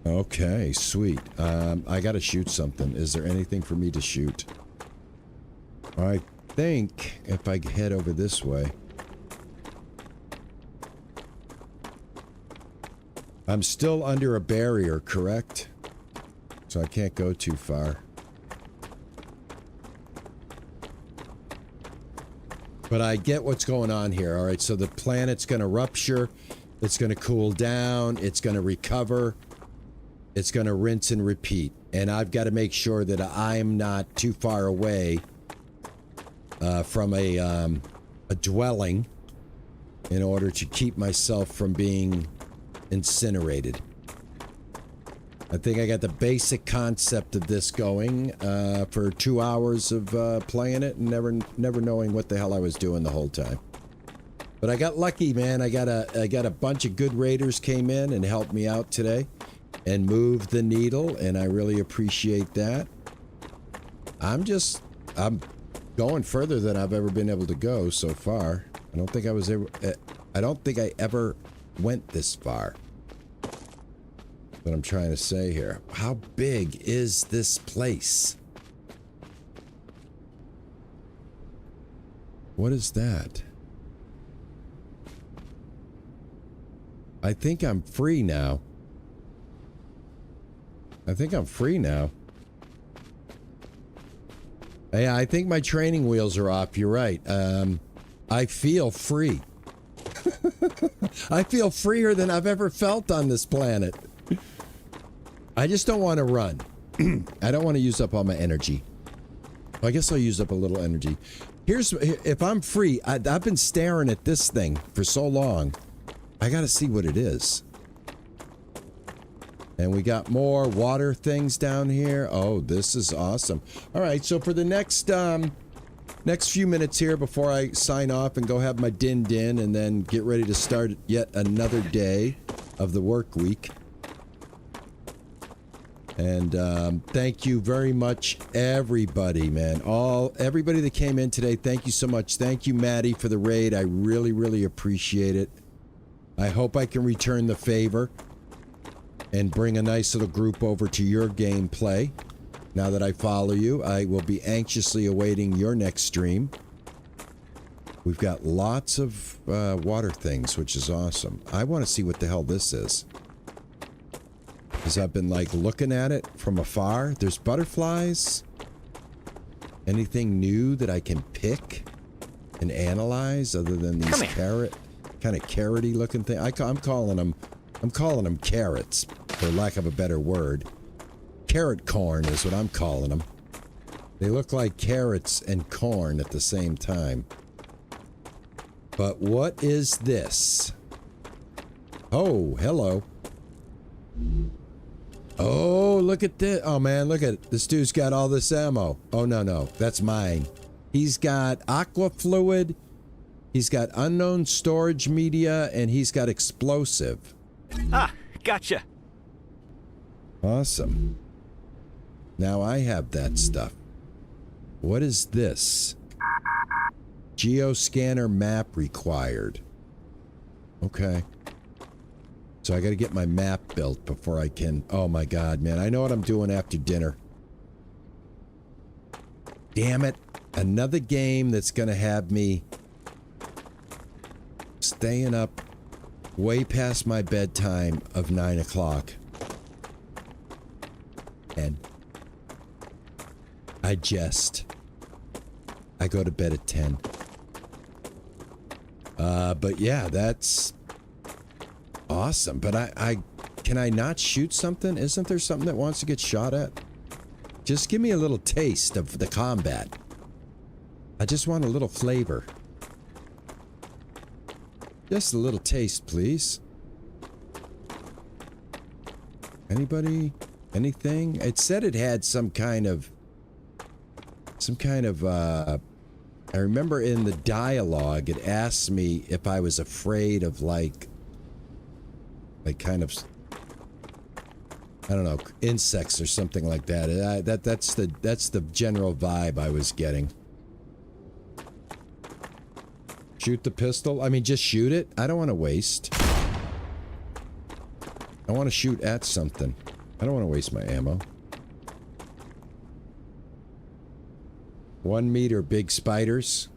Okay, sweet. I gotta shoot something. Is there anything for me to shoot? I think if I head over this way... I'm still under a barrier, correct? So I can't go too far. But I get what's going on here, alright? So the planet's gonna rupture, it's gonna cool down, it's gonna recover, it's gonna rinse and repeat. And I've got to make sure that I'm not too far away from a dwelling in order to keep myself from being incinerated. I think I got the basic concept of this going for 2 hours of playing it and never knowing what the hell I was doing the whole time. But I got lucky, man. I got a bunch of good raiders came in and helped me out today and moved the needle, and I really appreciate that. I'm going further than I've ever been able to go so far. I don't think I ever went this far. What I'm trying to say here. How big is this place? What is that? I think I'm free now. Yeah, I think my training wheels are off. You're right. I feel free. I feel freer than I've ever felt on this planet. I just don't want to run. I don't want to use up all my energy. I guess I'll use up a little energy. If I'm free, I've been staring at this thing for so long. I gotta see what it is. And we got more water things down here. Oh, this is awesome. All right, so for the next few minutes here before I sign off and go have my din-din and then get ready to start yet another day of the work week. And thank you very much, everybody, man. Everybody that came in today, thank you so much. Thank you, Maddie, for the raid. I really, really appreciate it. I hope I can return the favor and bring a nice little group over to your gameplay. Now that I follow you, I will be anxiously awaiting your next stream. We've got lots of water things, which is awesome. I want to see what the hell this is. Because I've been, like, looking at it from afar. There's butterflies. Anything new that I can pick and analyze other than these kind of carroty looking thing? I'm calling them carrots, for lack of a better word. Carrot corn is what I'm calling them. They look like carrots and corn at the same time. But what is this? Oh, hello. Oh, look at this. Oh, man, look at it. This dude's got all this ammo. Oh, no, that's mine. He's got aqua fluid. He's got unknown storage media, and he's got explosive. Ah, gotcha. Awesome. Now I have that stuff. What is this? Geoscanner map required. Okay. So I gotta get my map built before I can... Oh my god, man. I know what I'm doing after dinner. Damn it. Another game that's gonna have me staying up way past my bedtime of 9 o'clock. And I go to bed at 10. But yeah, that's awesome. But can I not shoot something? Isn't there something that wants to get shot at? Just give me a little taste of the combat. I just want a little flavor. Just a little taste, please. Anybody? Anything? It said it had some kind of I remember in the dialogue it asked me if I was afraid of like kind of, I don't know, insects or something like that. That's the general vibe I was getting. Shoot the pistol? I mean, just shoot it? I don't want to waste. I want to shoot at something. I don't want to waste my ammo. 1 meter big spiders.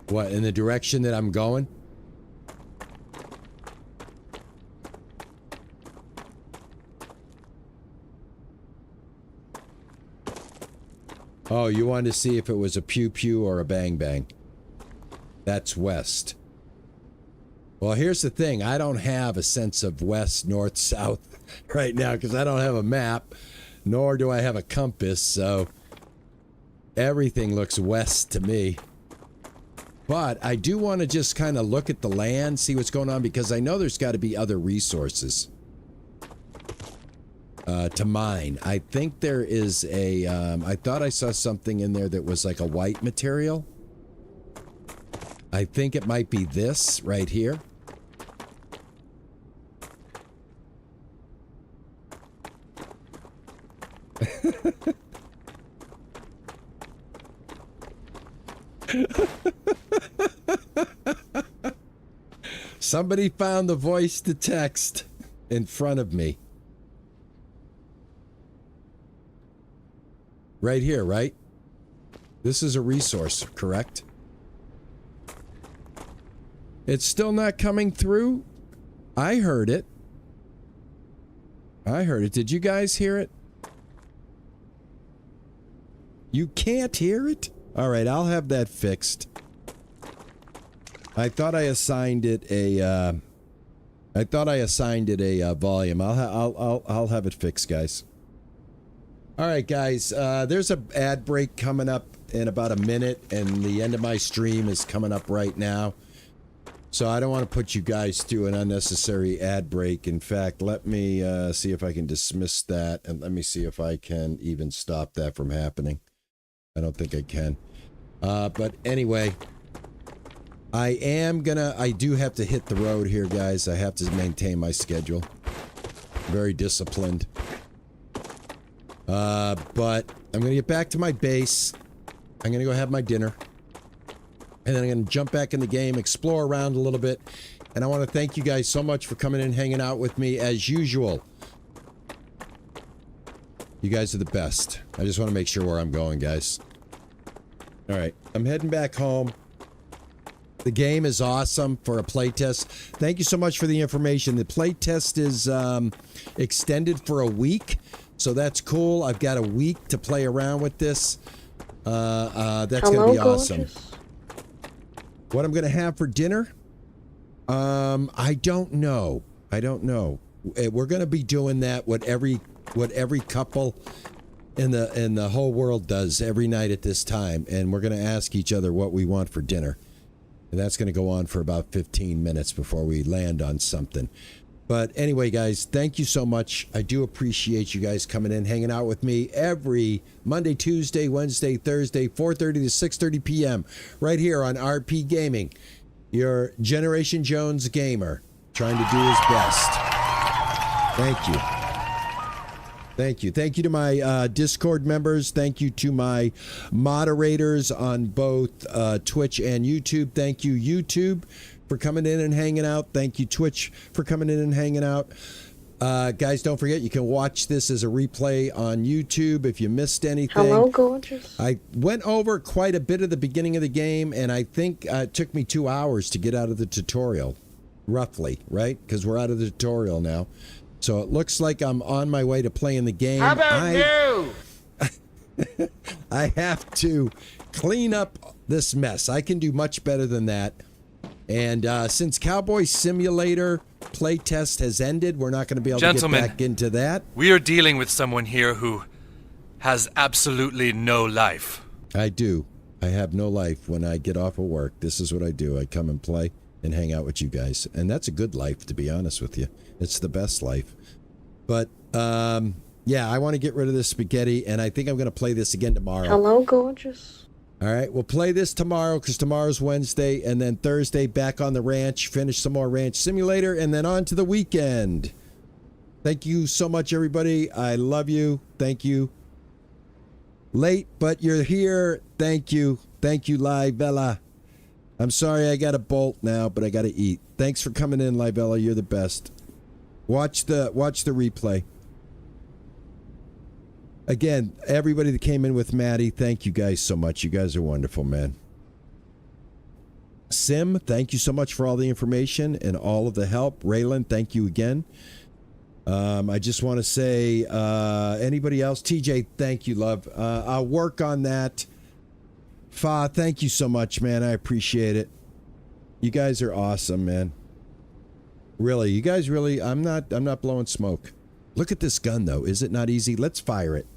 What, in the direction that I'm going? Oh, you wanted to see if it was a pew-pew or a bang-bang. That's west. Well, here's the thing. I don't have a sense of west, north, south right now because I don't have a map, nor do I have a compass, so everything looks west to me. But I do want to just kind of look at the land, see what's going on, because I know there's got to be other resources to mine. I think there is a, I thought I saw something in there that was like a white material. I think it might be this right here. Somebody found the voice to text in front of me. Right here, right? This is a resource, correct? It's still not coming through? I heard it. I heard it. Did you guys hear it? You can't hear it? All right, I'll have that fixed. I thought I assigned it a volume. I'll have it fixed, guys. All right, guys. There's a ad break coming up in about a minute, and the end of my stream is coming up right now. So I don't want to put you guys through an unnecessary ad break. In fact, let me see if I can dismiss that, and let me see if I can even stop that from happening. I don't think I can. But anyway, I do have to hit the road here, guys. I have to maintain my schedule. Very disciplined. But I'm going to get back to my base. I'm going to go have my dinner. And then I'm going to jump back in the game, explore around a little bit. And I want to thank you guys so much for coming in, hanging out with me as usual. You guys are the best. I just want to make sure where I'm going, guys. All right, I'm heading back home. The game is awesome for a playtest. Thank you so much for the information. The playtest is extended for a week, so that's cool. I've got a week to play around with this. That's going to be awesome. What I'm going to have for dinner? I don't know. I don't know. We're going to be doing that what every couple in the whole world does every night at this time, and we're going to ask each other what we want for dinner. And that's going to go on for about 15 minutes before we land on something. But anyway, guys, thank you so much. I do appreciate you guys coming in, hanging out with me every Monday, Tuesday, Wednesday, Thursday, 4:30 to 6:30 p.m. right here on RP Gaming. Your Generation Jones gamer trying to do his best. Thank you. Thank you. Thank you to my Discord members. Thank you to my moderators on both Twitch and YouTube. Thank you, YouTube, for coming in and hanging out. Thank you, Twitch, for coming in and hanging out. Guys, don't forget, you can watch this as a replay on YouTube if you missed anything. Hello, gorgeous. I went over quite a bit at the beginning of the game, and I think it took me 2 hours to get out of the tutorial, roughly, right? Because we're out of the tutorial now. So it looks like I'm on my way to playing the game. How about you? I have to clean up this mess. I can do much better than that. And since Cowboy Simulator playtest has ended, we're not going to be able to get back into that. We are dealing with someone here who has absolutely no life. I do. I have no life when I get off of work. This is what I do. I come and play and hang out with you guys. And that's a good life, to be honest with you. It's the best life. But, yeah, I want to get rid of this spaghetti, and I think I'm going to play this again tomorrow. Hello, gorgeous. All right, we'll play this tomorrow because tomorrow's Wednesday, and then Thursday back on the ranch, finish some more Ranch Simulator, and then on to the weekend. Thank you so much, everybody. I love you. Thank you. Late, but you're here. Thank you. Thank you, Libella. I'm sorry I got to bolt now, but I got to eat. Thanks for coming in, Libella. You're the best. Watch the replay. Again, everybody that came in with Maddie, thank you guys so much. You guys are wonderful, man. Sim, thank you so much for all the information and all of the help. Raylan, thank you again. I just want to say, anybody else? TJ, thank you, love. I'll work on that. Fa, thank you so much, man. I appreciate it. You guys are awesome, man. Really, you guys really, I'm not blowing smoke. Look at this gun, though. Is it not easy? Let's fire it.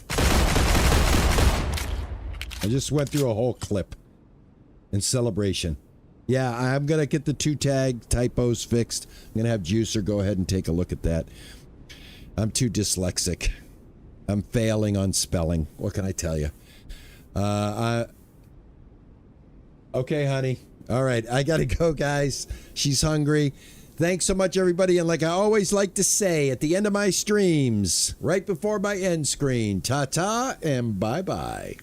I just went through a whole clip in celebration. Yeah, I'm going to get the 2 tag typos fixed. I'm going to have Juicer go ahead and take a look at that. I'm too dyslexic. I'm failing on spelling. What can I tell you? Okay, honey. All right, I got to go, guys. She's hungry. Thanks so much, everybody. And like I always like to say at the end of my streams, right before my end screen, ta-ta and bye-bye.